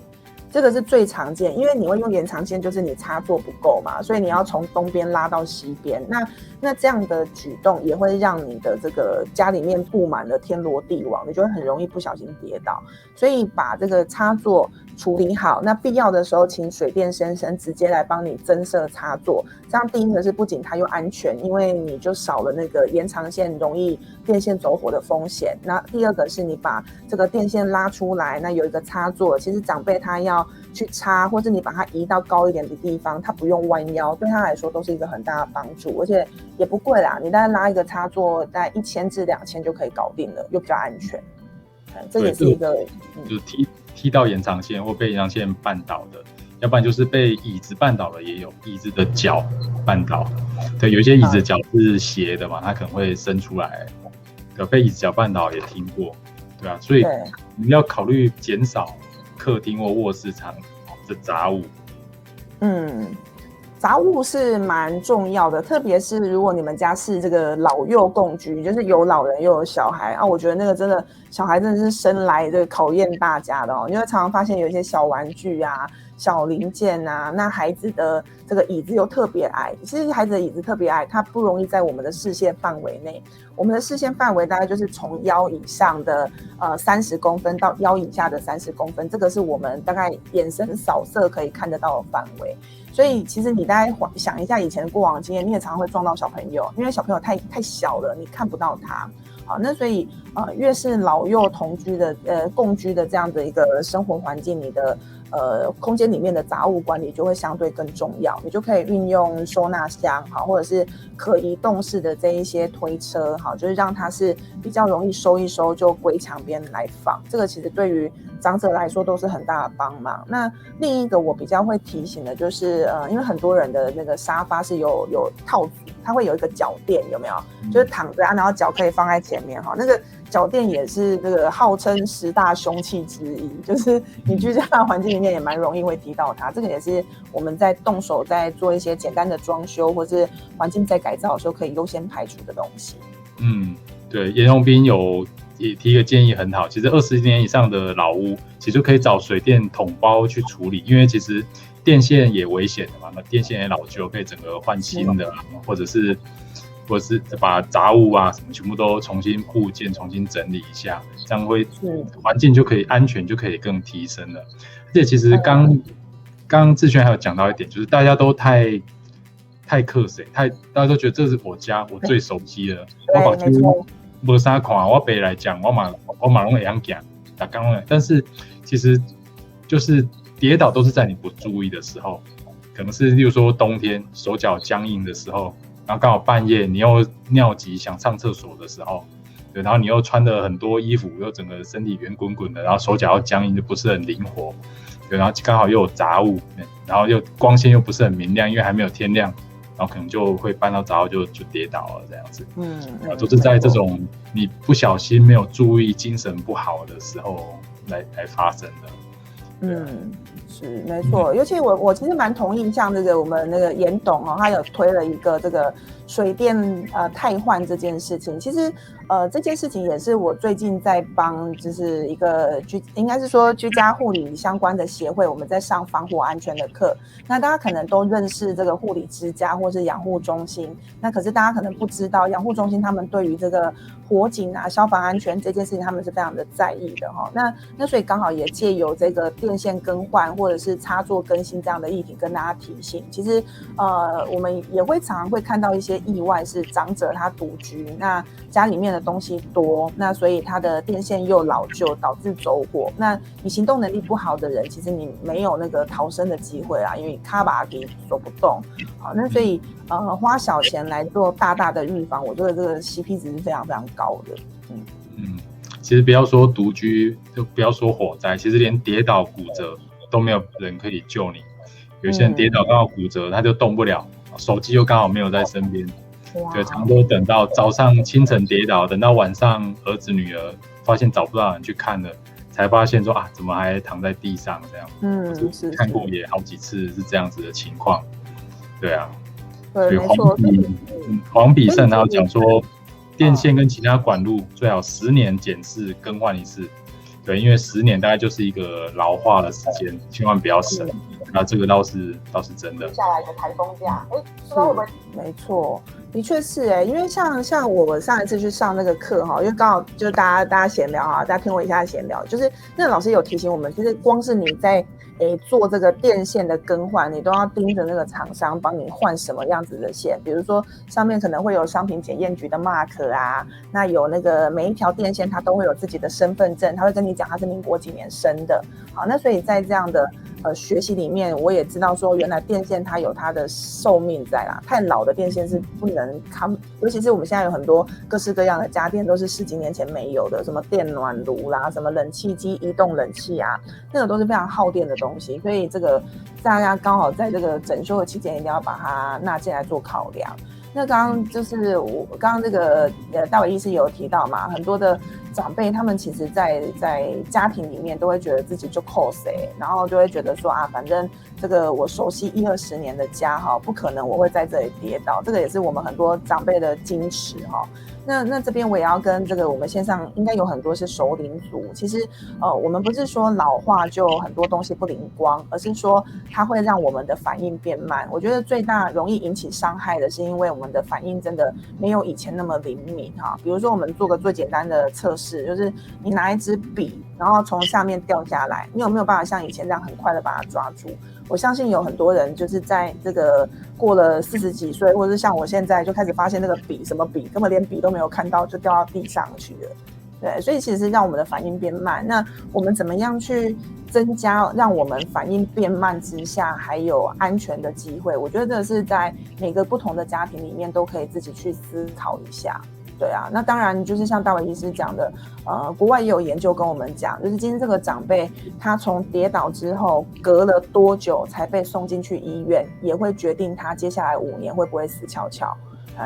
这个是最常见，因为你会用延长线，就是你插座不够嘛，所以你要从东边拉到西边。那这样的举动也会让你的这个家里面布满了天罗地网，你就会很容易不小心跌倒。所以把这个插座处理好，那必要的时候请水电先生直接来帮你增设插座。这样第一个是不仅它又安全，因为你就少了那个延长线容易电线走火的风险。那第二个是你把这个电线拉出来，那有一个插座，其实长辈他要去插，或者你把它移到高一点的地方，他不用弯腰，对他来说都是一个很大的帮助，而且也不贵啦，你大概拉一个插座大概1000至2000就可以搞定了，又比较安全。这也是一个就是踢到延长线或被延长线绊倒的，要不然就是被椅子绊倒了，也有椅子的脚绊倒。对，有一些椅子脚是斜的嘛，它可能会伸出来，被椅子脚绊倒也听过，对啊，所以你要考虑减少客厅或卧室场的杂物。杂物是蛮重要的，特别是如果你们家是这个老幼共居，就是有老人又有小孩啊，我觉得那个真的小孩真的是生来这个考验大家的哦，因为常常发现有一些小玩具啊、小零件啊，那孩子的这个椅子又特别矮，其实孩子的椅子特别矮，它不容易在我们的视线范围内。我们的视线范围大概就是从腰以上的30公分到腰以下的30公分，这个是我们大概眼神扫射可以看得到的范围。所以其实你大概想一下以前的过往经验，你也常常会撞到小朋友，因为小朋友太小了，你看不到他。好，那所以越是老幼同居的共居的这样的一个生活环境，你的空间里面的杂物管理就会相对更重要，你就可以运用收纳箱好，或者是可移动式的这一些推车好，就是让它是比较容易收一收就归墙边来放，这个其实对于长者来说都是很大的帮忙。那另一个我比较会提醒的就是因为很多人的那个沙发是有套子，它会有一个脚垫，有没有？就是躺着然后脚可以放在前面哈，那个脚垫也是这个号称10大凶器之一，就是你居家的环境里面也蛮容易会提到它。这个也是我们在动手在做一些简单的装修或是环境在改造的时候可以优先排除的东西。对，严荣斌也提一个建议很好，其实20年以上的老屋其实可以找水电统包去处理，因为其实电线也危险的嘛，那电线也老旧，可以整个换新的，或者是把杂物啊什么全部都重新布件重新整理一下，这样会环境就可以安全就可以更提升了。而且其实刚志轩还有讲到一点，就是大家都太客气，大家都觉得这是我家我最熟悉的，我跑去没啥看，我爸来讲我马拢会样讲打刚了，但是其实就是跌倒都是在你不注意的时候，可能是例如说冬天手脚僵硬的时候，然后刚好半夜你又尿急想上厕所的时候，对，然后你又穿了很多衣服，又整个身体圆滚滚的，然后手脚又僵硬，就不是很灵活，对，然后刚好又有杂物，然后又光线又不是很明亮，因为还没有天亮，然后可能就会绊到杂物就跌倒了这样子，都是在这种你不小心没有注意、精神不好的时候来发生的。是没错，尤其我其实蛮同意，像这个我们那个严董他有推了一个这个水电汰换这件事情，其实这件事情也是我最近在帮，就是一个应该是说居家护理相关的协会，我们在上防火安全的课。那大家可能都认识这个护理之家或是养护中心，那可是大家可能不知道，养护中心他们对于这个火警啊、消防安全这件事情，他们是非常的在意的哈。那所以刚好也借由这个电线更换或者是插座更新这样的议题，跟大家提醒，其实我们也会常常会看到一些意外，是长者他独居，那家里面的东西多，那所以他的电线又老旧，导致走火。那你行动能力不好的人，其实你没有那个逃生的机会啦，因为卡把给走不动。好，那所以花小钱来做大大的预防，我觉得这个 CP 值是非常非常高的。其实不要说独居，就不要说火灾，其实连跌倒骨折都没有人可以救你。有些人跌倒刚好骨折，他就动不了，手机又刚好没有在身边，对，常都等到早上清晨跌倒，等到晚上儿子女儿发现找不到人去看了，才发现说怎么还躺在地上这样。是看过也好几次是这样子的情况，对啊。对，没错。黄比胜他有讲说，电线跟其他管路最好10年检视更换一次，对，因为10年大概就是一个老化的时间，千万不要省。那这个倒是真的。接下来的台风假，说我们没错，的确是因为像我上一次去上那个课哈，因为刚好就大家闲聊大家听我一下闲聊，就是那个老师有提醒我们，其实光是你在做这个电线的更换，你都要盯着那个厂商帮你换什么样子的线，比如说上面可能会有商品检验局的 mark 啊，那有那个每一条电线它都会有自己的身份证，它会跟你讲它是民国几年生的。好，那所以在这样的学习里面，我也知道说原来电线它有它的寿命在啦，太老的电线是不能扛，尤其是我们现在有很多各式各样的家电都是10几年前没有的，什么电暖炉啦，什么冷气机、移动冷气啊，那个都是非常耗电的东西，所以这个大家刚好在这个整修的期间一定要把它纳进来做考量。那刚刚就是我刚刚这个大伟医师有提到嘛，很多的长辈他们其实在家庭里面都会觉得自己就cos然后就会觉得说反正这个我熟悉10-20年的家不可能我会在这里跌倒，这个也是我们很多长辈的矜持那这边我也要跟这个我们线上应该有很多是熟龄族，其实我们不是说老化就很多东西不灵光，而是说它会让我们的反应变慢。我觉得最大容易引起伤害的是因为我们的反应真的没有以前那么灵敏比如说我们做个最简单的测试，就是你拿一支笔然后从下面掉下来，你有没有办法像以前这样很快的把它抓住？我相信有很多人就是在这个过了40几岁，或者是像我现在就开始发现那个笔什么笔根本连笔都没有看到就掉到地上去了。对，所以其实让我们的反应变慢，那我们怎么样去增加让我们反应变慢之下还有安全的机会？我觉得这是在每个不同的家庭里面都可以自己去思考一下。对啊，那当然就是像大伟医师讲的，国外也有研究跟我们讲，就是今天这个长辈他从跌倒之后隔了多久才被送进去医院，也会决定他接下来5年会不会死翘翘。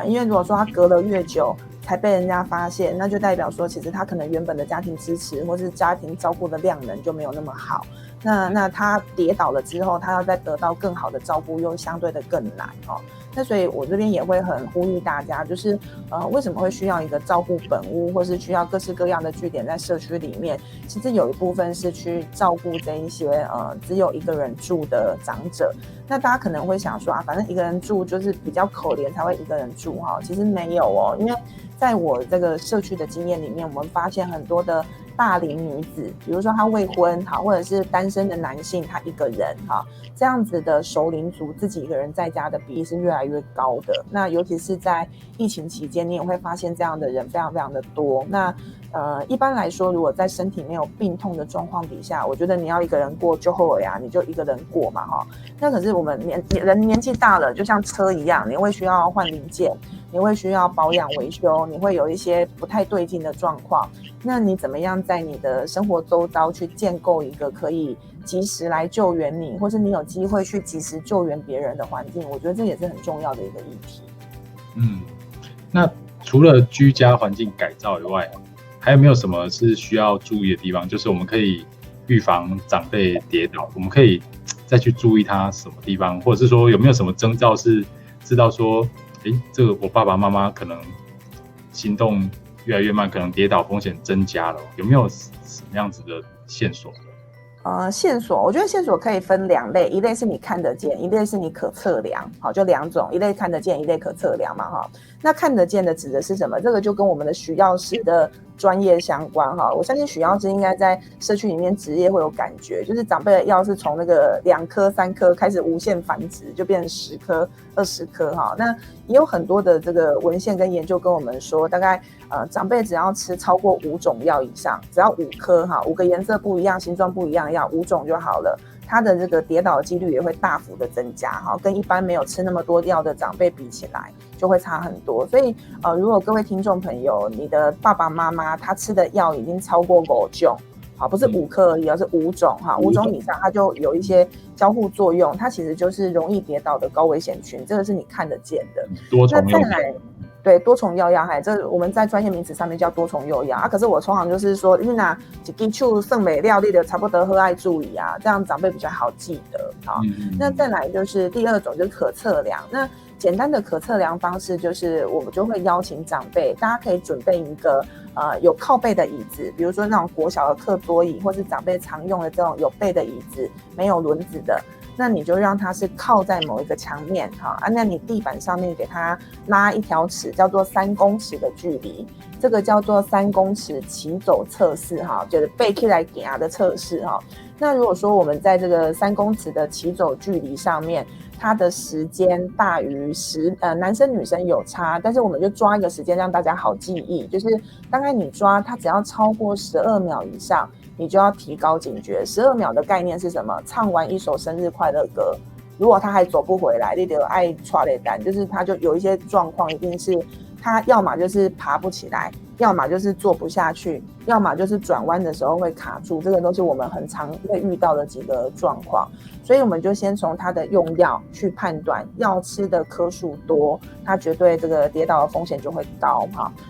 因为如果说他隔了越久才被人家发现，那就代表说其实他可能原本的家庭支持或是家庭照顾的量能就没有那么好，那他跌倒了之后他要再得到更好的照顾又相对的更难那所以我这边也会很呼吁大家，就是为什么会需要一个照顾本屋，或是需要各式各样的据点在社区里面，其实有一部分是去照顾这一些只有一个人住的长者。那大家可能会想说反正一个人住就是比较可怜才会一个人住其实没有因为在我这个社区的经验里面，我们发现很多的大龄女子，比如说她未婚或者是单身的男性他一个人这样子的熟龄族自己一个人在家的比例是越来越高的。那尤其是在疫情期间，你也会发现这样的人非常非常的多。那一般来说，如果在身体没有病痛的状况底下，我觉得你要一个人过就后呀，你就一个人过嘛那可是我们人年纪大了，就像车一样，你会需要换零件，你会需要保养维修，你会有一些不太对劲的状况。那你怎么样在你的生活周遭去建构一个可以及时来救援你，或是你有机会去及时救援别人的环境？我觉得这也是很重要的一个议题。那除了居家环境改造以外，还有没有什么是需要注意的地方？就是我们可以预防长辈跌倒，我们可以再去注意他什么地方，或者是说有没有什么征兆是知道说这个我爸爸妈妈可能行动越来越慢，可能跌倒风险增加了，有没有什么样子的线索？线索，我觉得线索可以分2类，一类是你看得见，一类是你可测量，好，就2种，一类看得见，一类可测量嘛，哈。那看得见的指的是什么？这个就跟我们的许药师的专业相关哈。我相信许药师应该在社区里面职业会有感觉，就是长辈的药是从那个2颗、3颗开始无限繁殖，就变成10颗、20颗哈。那也有很多的这个文献跟研究跟我们说，大概长辈只要吃超过5种药以上，只要5颗哈，5个颜色不一样、形状不一样的药，5种就好了。它的这个跌倒的几率也会大幅的增加哈，跟一般没有吃那么多药的长辈比起来，就会差很多。所以如果各位听众朋友，你的爸爸妈妈他吃的药已经超过5种，好，不是5颗而已，而是5种哈，5种以上，它就有一些交互作用，它其实就是容易跌倒的高危险群，这个是你看得见的。多重用药。对，多重药压，这我们在专业名词上面叫多重用药啊。可是我通常就是说，你拿一支酒剩美料理的差不多喝爱注意啊，这样长辈比较好记得。好，那再来就是第2种就是可测量。那简单的可测量方式就是我们就会邀请长辈，大家可以准备一个有靠背的椅子，比如说那种国小的课桌椅，或是长辈常用的这种有背的椅子，没有轮子的。那你就让它是靠在某一个墙面那你地板上面给它拉一条尺，叫做3公尺的距离，这个叫做3公尺骑走测试就是背起来给它的测试那如果说我们在这个3公尺的骑走距离上面，它的时间大于男生女生有差，但是我们就抓一个时间让大家好记忆，就是大概你抓它只要超过12秒以上，你就要提高警觉。12秒的概念是什么？唱完一首生日快乐歌，如果他还走不回来，你就爱抓的单，就是他就有一些状况，一定是他要么就是爬不起来，要么就是坐不下去，要么就是转弯的时候会卡住，这个都是我们很常会遇到的几个状况。所以我们就先从他的用药去判断，药吃的颗数多，他绝对这个跌倒的风险就会高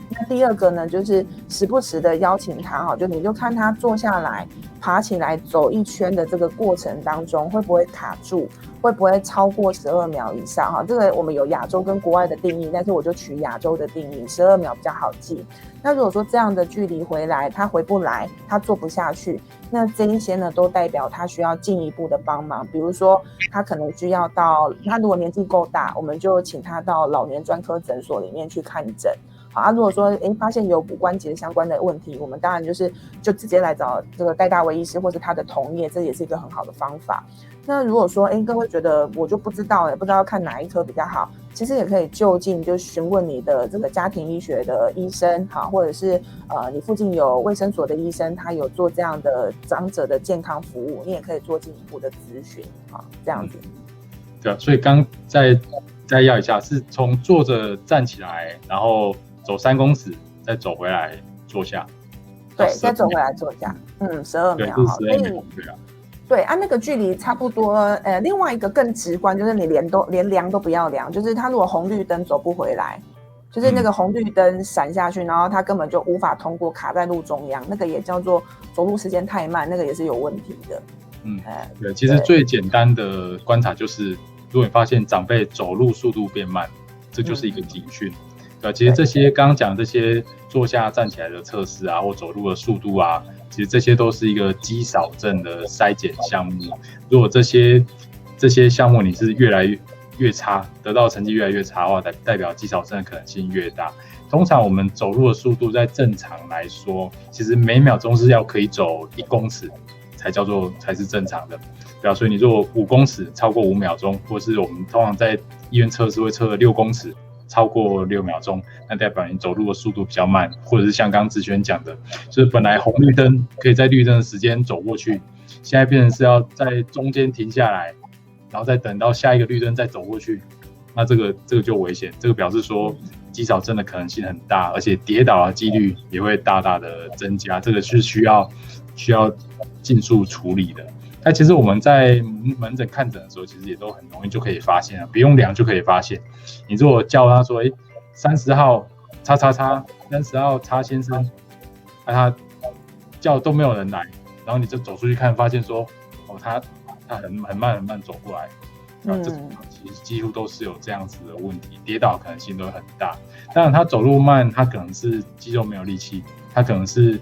那第2个呢，就是时不时的邀请他就你就看他坐下来、爬起来走一圈的这个过程当中，会不会卡住，会不会超过12秒以上这个我们有亚洲跟国外的定义，但是我就取亚洲的定义，12秒比较好记。那如果说这样的距离回来，他回不来，他坐不下去，那这一些呢都代表他需要进一步的帮忙，比如说他可能需要到，他如果年纪够大，我们就请他到老年专科诊所里面去看诊。好如果说发现有骨关节相关的问题，我们当然就直接来找这个戴大为医师或是他的同业，这也是一个很好的方法。那如果说各位觉得我就不知道不知道看哪一科比较好，其实也可以就近就询问你的这个家庭医学的医生或者是你附近有卫生所的医生，他有做这样的长者的健康服务，你也可以做进一步的咨询这样子。对所以刚再要一下，是从坐着站起来，然后走3公尺，再走回来坐下。对，再走回来坐下，12秒对，12秒，对那个距离差不多。另外一个更直观就是你连量都不要量，就是他如果红绿灯走不回来，就是那个红绿灯闪下去，然后他根本就无法通过，卡在路中央，那个也叫做走路时间太慢，那个也是有问题的。对，其实最简单的观察就是，如果你发现长辈走路速度变慢，这就是一个警讯。其实这些刚刚讲这些坐下站起来的测试或走路的速度其实这些都是一个肌少症的筛检项目。如果这些项目你是越来越差，得到成绩越来越差的话，代表肌少症的可能性越大。通常我们走路的速度在正常来说，其实每秒钟是要可以走1公尺才是正常的。所以你如果5公尺超过5秒钟，或是我们通常在医院测试会测6公尺超过6秒钟，那代表你走路的速度比较慢，或者是像刚刚志轩讲的，就是本来红绿灯可以在绿灯的时间走过去，现在变成是要在中间停下来，然后再等到下一个绿灯再走过去，那这个就危险，这个表示说肌少症的可能性很大，而且跌倒的几率也会大大的增加，这个是需要尽速处理的。那其实我们在门诊看诊的时候，其实也都很容易就可以发现不用量就可以发现。你如果叫他说30号叉叉叉30号叉先生，他叫都没有人来，然后你就走出去看，发现说他很慢走过来，这种其几乎都是有这样子的问题，跌倒可能性都会很大。当然，他走路慢，他可能是肌肉没有力气，他可能是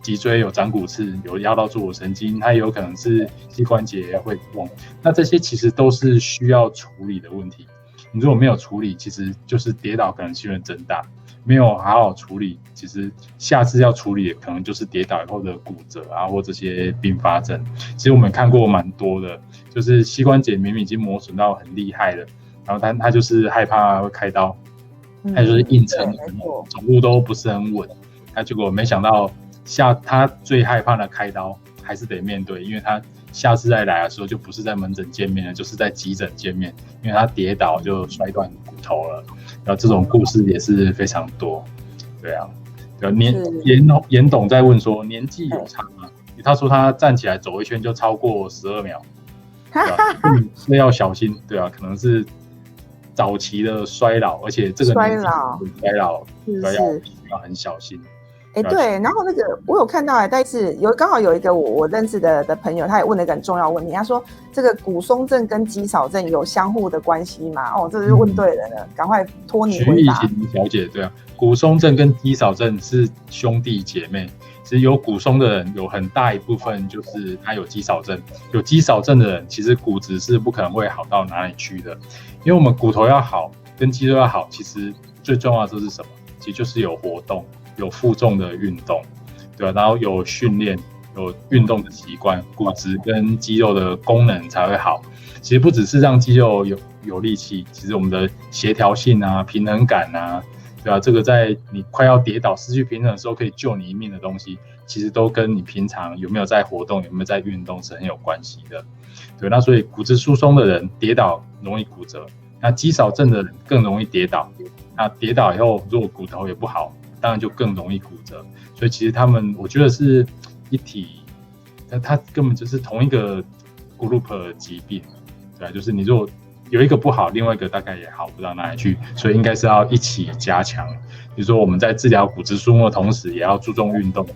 脊椎有长骨刺，有压到坐骨神经，他也有可能是膝关节会痛。那这些其实都是需要处理的问题。你如果没有处理，其实就是跌倒可能性会增大。没有好好处理，其实下次要处理的可能就是跌倒以后的骨折啊，或这些并发症。其实我们看过蛮多的，就是膝关节明明已经磨损到很厉害了，然后他就是害怕会开刀，他就是硬撑，走路都不是很稳。他结果没想到他最害怕的开刀还是得面对，因为他下次再来的时候就不是在门诊见面了，就是在急诊见面，因为他跌倒就摔断骨头了。然后这种故事也是非常多，对啊，严董在问说年纪有差吗？他说他站起来走一圈就超过12秒，对吧？所以要小心，对啊，可能是早期的衰老，而且这个年纪衰老要很小心。对，然后那个我有看到但是刚好有一个我认识的朋友，他也问了一个很重要的问题，他说这个骨松症跟肌少症有相互的关系吗？这是问对人了，赶快托你回答。徐艺婷小姐，对啊，骨松症跟肌少症是兄弟姐妹。其实有骨松的人有很大一部分就是他有肌少症，有肌少症的人其实骨质是不可能会好到哪里去的，因为我们骨头要好跟肌肉要好，其实最重要的是什么？其实就是有活动。有负重的运动，对吧？然后有训练，有运动的习惯，骨质跟肌肉的功能才会好。其实不只是让肌肉有力气，其实我们的协调性啊、平衡感啊，对吧？这个在你快要跌倒、失去平衡的时候，可以救你一命的东西，其实都跟你平常有没有在活动、有没有在运动是很有关系的。对，那所以骨质疏松的人跌倒容易骨折，那肌少症的人更容易跌倒。那跌倒以后，如果骨头也不好，当然就更容易骨折，所以其实他们我觉得是一体，它根本就是同一个 group 的疾病，对啊，就是你如果有一个不好，另外一个大概也好不到哪里去，所以应该是要一起加强。比如说我们在治疗骨质疏松的同时，也要注重运动，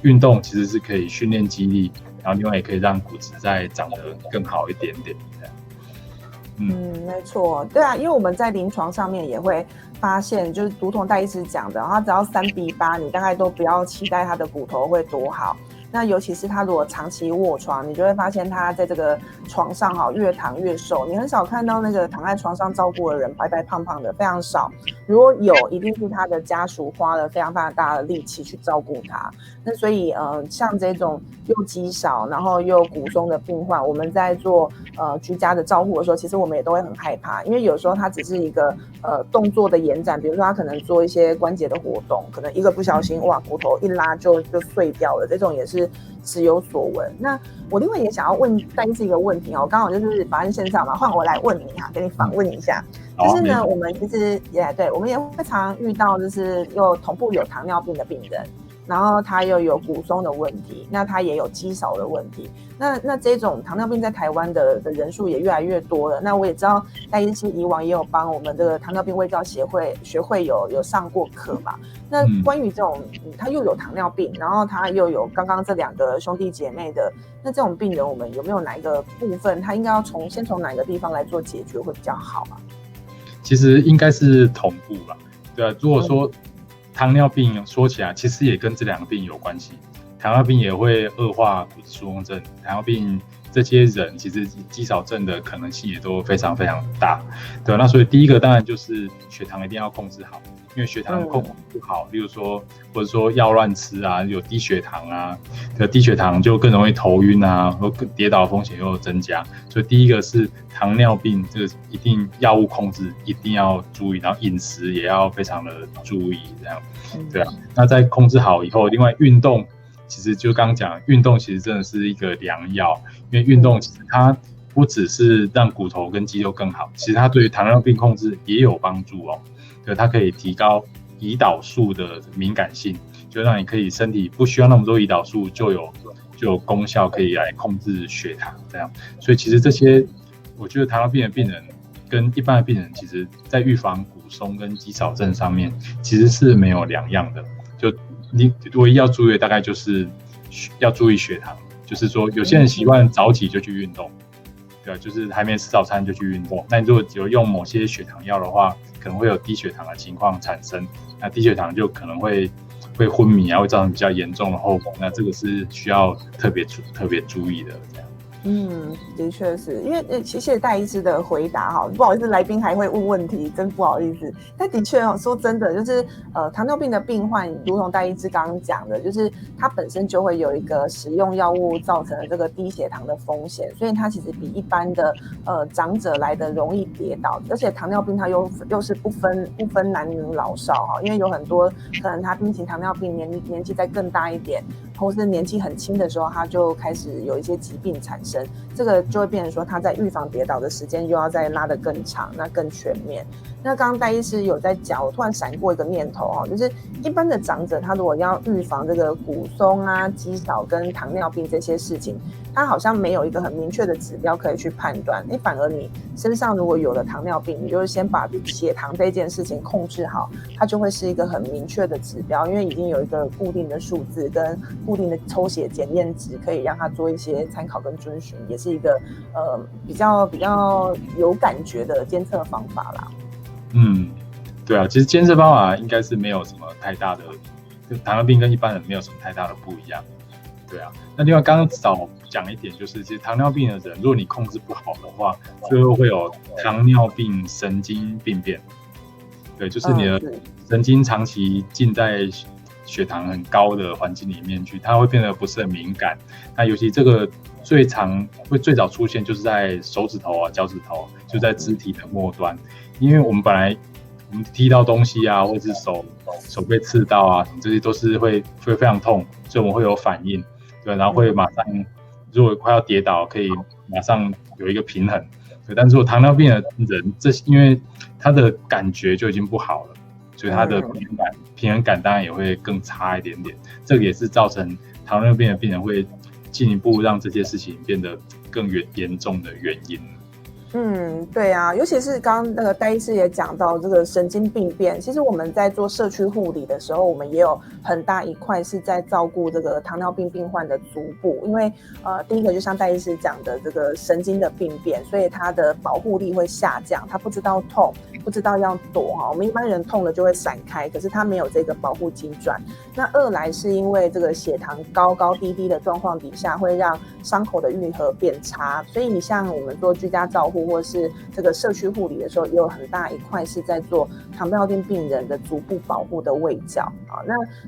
运动其实是可以训练肌力，然后另外也可以让骨质再长得更好一点点。没错，对啊，因为我们在临床上面也会发现，就是如同戴医师讲的，他只要3:8，你大概都不要期待他的骨头会多好。那尤其是他如果长期卧床，你就会发现他在这个床上越躺越瘦，你很少看到那个躺在床上照顾的人白白胖胖的，非常少。如果有，一定是他的家属花了非常非常大的力气去照顾他。那所以像这种又肌少然后又骨松的病患，我们在做居家的照顾的时候，其实我们也都会很害怕，因为有时候他只是一个动作的延展，比如说他可能做一些关节的活动，可能一个不小心骨头一拉就碎掉了，这种也是时有所闻。那我另外也想要问戴医师一个问题刚好就是法案线上嘛，换我来问你给你访问一下。就是呢，我们其实我们也会常遇到，就是又同步有糖尿病的病人，然后他又有骨松的问题，那他也有肌少的问题。那这种糖尿病在台湾的人数也越来越多了。那我也知道戴医师以往也有帮我们这个糖尿病卫教学会有上过课嘛。那关于这种他又有糖尿病，然后他又有刚刚这2个兄弟姐妹的，那这种病人我们有没有哪一个部分他应该要先从哪个地方来做解决会比较好啊？其实应该是同步啦，对啊。如果说糖尿病说起来，其实也跟这2个病有关系。糖尿病也会恶化骨质疏松症，糖尿病这些人其实肌少症的可能性也都非常非常大，对啊。那所以第一个当然就是血糖一定要控制好，因为血糖控制不好，例如说或者说药乱吃啊，有低血糖啊，低血糖就更容易头晕啊，或跌倒的风险又增加。所以第一个是糖尿病，这个一定药物控制一定要注意，然后饮食也要非常的注意，这样，对啊。那在控制好以后，另外运动。其实就刚刚讲，运动其实真的是一个良药，因为运动其实它不只是让骨头跟肌肉更好，其实它对于糖尿病控制也有帮助哦。对，它可以提高胰岛素的敏感性，就让你可以身体不需要那么多胰岛素，就有功效可以来控制血糖这样。所以其实这些，我觉得糖尿病的病人跟一般的病人，其实在预防骨松跟肌少症上面，其实是没有两样的。就你唯一要注意的大概就是要注意血糖，就是说有些人习惯早起就去运动，对啊，就是还没吃早餐就去运动。那你如果有用某些血糖药的话，可能会有低血糖的情况产生。那低血糖就可能会昏迷啊，会造成比较严重的后果。那这个是需要特别注意的，这样。的确是因为谢谢戴医师的回答哈，不好意思，来宾还会问问题，真不好意思。但的确说真的，就是糖尿病的病患，如同戴医师刚刚讲的，就是他本身就会有一个使用药物造成的这个低血糖的风险，所以他其实比一般的长者来的容易跌倒，而且糖尿病它又是不分男女老少哈，因为有很多可能他病情糖尿病年纪再更大一点，或是年纪很轻的时候，他就开始有一些疾病产生，这个就会变成说他在预防跌倒的时间又要再拉得更长，那更全面。那刚刚戴医师有在讲，我突然闪过一个念头哈，就是一般的长者他如果要预防这个骨松啊、肌少跟糖尿病这些事情，他好像没有一个很明确的指标可以去判断。反而你身上如果有了糖尿病，你就是先把血糖这件事情控制好，它就会是一个很明确的指标，因为已经有一个固定的数字跟固定的抽血检验值，可以让他做一些参考跟遵循，也是一个比较有感觉的监测方法啦。对啊，其实监测方法应该是没有什么太大的，糖尿病跟一般人没有什么太大的不一样。对啊，那另外刚刚少讲一点，就是其实糖尿病的人，如果你控制不好的话，最后会有糖尿病神经病变。对，就是你的神经长期浸在血糖很高的环境里面去，它会变得不是很敏感。那尤其这个最早出现就是在手指头啊、脚趾头，就在肢体的末端。因为我们踢到东西啊，或者是手被刺到啊，这些都是会非常痛，所以我们会有反应，对，然后会马上，如果快要跌倒，可以马上有一个平衡，对。但是如果糖尿病的人，因为他的感觉就已经不好了，所以他的平衡感当然也会更差一点点，这个也是造成糖尿病的病人会进一步让这些事情变得更严重的原因。对啊，尤其是刚刚那个戴医师也讲到这个神经病变，其实我们在做社区护理的时候，我们也有很大一块是在照顾这个糖尿病病患的足部，因为第一个就像戴医师讲的这个神经的病变，所以他的保护力会下降，他不知道痛，不知道要躲哈。我们一般人痛了就会闪开，可是他没有这个保护机转。那二来是因为这个血糖高低的状况底下，会让伤口的愈合变差，所以你像我们做居家照护或是这个社区护理的时候，也有很大一块是在做糖尿病病人的足部保护的卫教啊。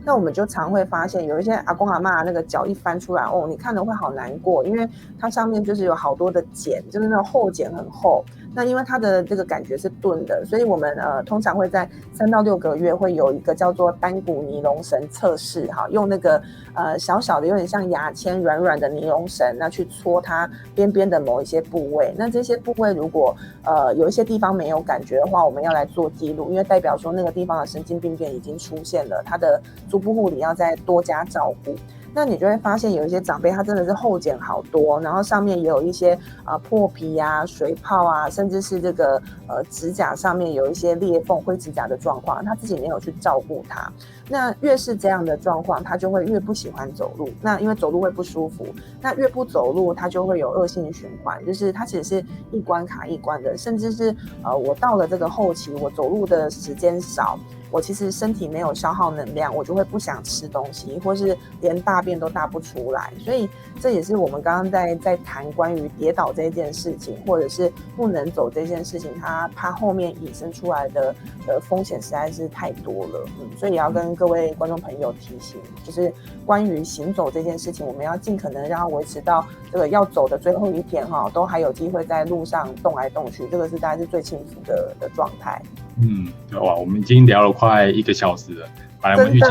那我们就常会发现，有一些阿公阿嬷那个脚一翻出来，你看了会好难过，因为它上面就是有好多的茧，就是那种后茧很厚。那因为它的这个感觉是钝的，所以我们通常会在3到6个月会有一个叫做单股尼龙绳测试哈，用那个小小的有点像牙签软软的尼龙绳，那去戳它边边的某一些部位。那这些部位如果有一些地方没有感觉的话，我们要来做记录，因为代表说那个地方的神经病变已经出现了，它的足部护理要再多加照顾。那你就会发现有一些长辈他真的是后茧好多，然后上面也有一些破皮啊、水泡啊，甚至是这个指甲上面有一些裂缝、灰指甲的状况，他自己没有去照顾它。那越是这样的状况，他就会越不喜欢走路。那因为走路会不舒服，那越不走路，他就会有恶性循环，就是他其实是一关卡一关的，甚至是我到了这个后期，我走路的时间少。我其实身体没有消耗能量，我就会不想吃东西，或是连大便都大不出来。所以这也是我们刚刚在谈关于跌倒这件事情，或者是不能走这件事情，它后面引申出来的风险实在是太多了。所以也要跟各位观众朋友提醒，就是关于行走这件事情，我们要尽可能让它维持到这个要走的最后一天哈，都还有机会在路上动来动去，这个是大概是最幸福的状态。对哇，我们已经聊了快1个小时了，本来我们预计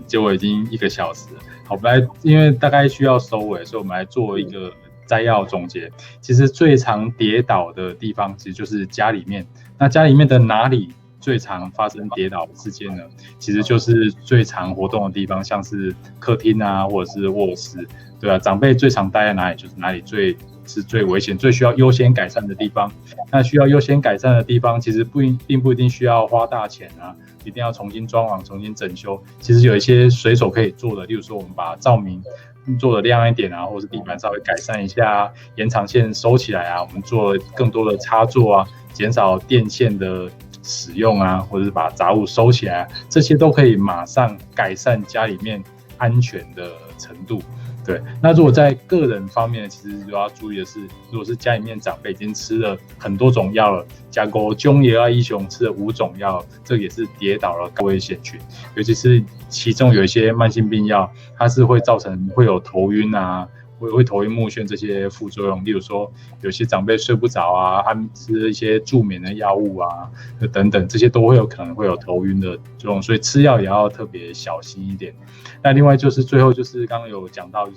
结果已经1个小时了。好，我们来，因为大概需要收尾，所以我们来做一个摘要总结。其实最常跌倒的地方其实就是家里面，那家里面的哪里最常发生跌倒的事件呢，其实就是最常活动的地方，像是客厅啊，或者是卧室，对啊，长辈最常待在哪里，就是哪里最危险、最需要优先改善的地方。那需要优先改善的地方，其实不一定需要花大钱啊，一定要重新装潢、重新整修。其实有一些随手可以做的，例如说我们把照明做的亮一点啊，或者是地板稍微改善一下啊，延长线收起来啊，我们做更多的插座啊，减少电线的使用啊，或者是把杂物收起来啊，这些都可以马上改善家里面安全的程度。对，那如果在个人方面，其实就要注意的是，如果是家里面长辈已经吃了很多种药了，加过中野啊医雄吃了5种药，这也是跌倒了高危险群，尤其是其中有一些慢性病药，它是会造成会有头晕啊。会头晕目眩这些副作用，例如说有些长辈睡不着啊，他们吃一些助眠的药物啊，等等，这些都会有可能会有头晕的作用，所以吃药也要特别小心一点。那另外就是最后就是刚刚有讲到，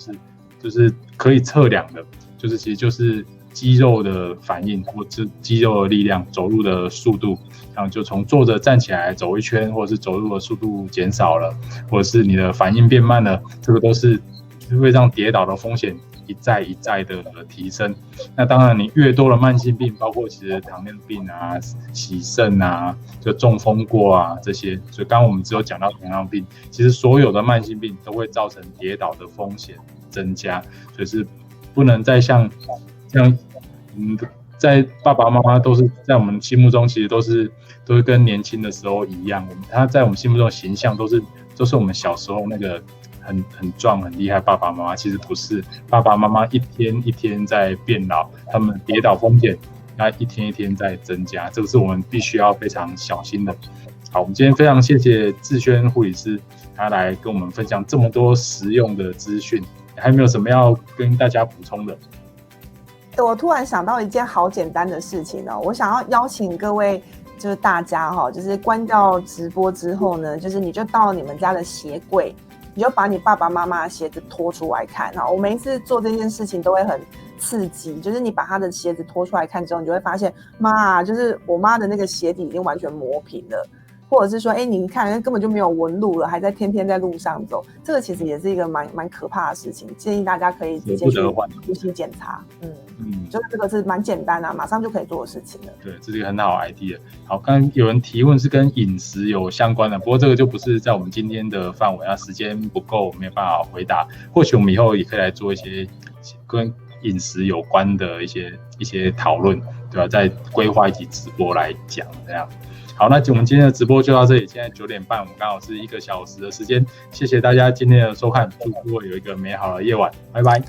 就是可以测量的，其实就是肌肉的反应或者肌肉的力量、走路的速度，然后就从坐着站起来走一圈，或者是走路的速度减少了，或者是你的反应变慢了，这个都是会让跌倒的风险一再的提升。那当然，你越多的慢性病，包括其实糖尿病啊、洗肾啊、就中风过啊这些，所以刚刚我们只有讲到糖尿病，其实所有的慢性病都会造成跌倒的风险增加，所以是不能再像在爸爸妈妈都是在我们心目中，其实都是跟年轻的时候一样，他在我们心目中的形象都是我们小时候那个很壮很厉害爸爸妈妈，其实不是，爸爸妈妈一天一天在变老，他们跌倒风险那一天一天在增加，这个是我们必须要非常小心的。好，我们今天非常谢谢志轩护理师，他来跟我们分享这么多实用的资讯，还有没有什么要跟大家补充的？我突然想到一件好简单的事情哦，我想要邀请各位，就是大家哈，就是关掉直播之后呢，就是你就到你们家的鞋柜，你就把你爸爸妈妈的鞋子拖出来看哈。我每一次做这件事情都会很刺激，就是你把他的鞋子拖出来看之后，你就会发现，妈，就是我妈的那个鞋底已经完全磨平了。或者是说，你看根本就没有纹路了，还在天天在路上走，这个其实也是一个蛮可怕的事情，建议大家可以直接去呼吸检查。就是这个是蛮简单啊，马上就可以做的事情了。对，这是一个很好的 idea。好，刚刚有人提问是跟饮食有相关的，不过这个就不是在我们今天的范围啊，时间不够，没有办法回答。或许我们以后也可以来做一些跟饮食有关的一些讨论，对吧？再规划一集直播来讲这样。好，那我们今天的直播就到这里，现在9点半，我们刚好是1个小时的时间，谢谢大家今天的收看，祝各位有一个美好的夜晚，拜拜，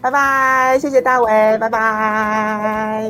拜拜，谢谢大伟，拜拜。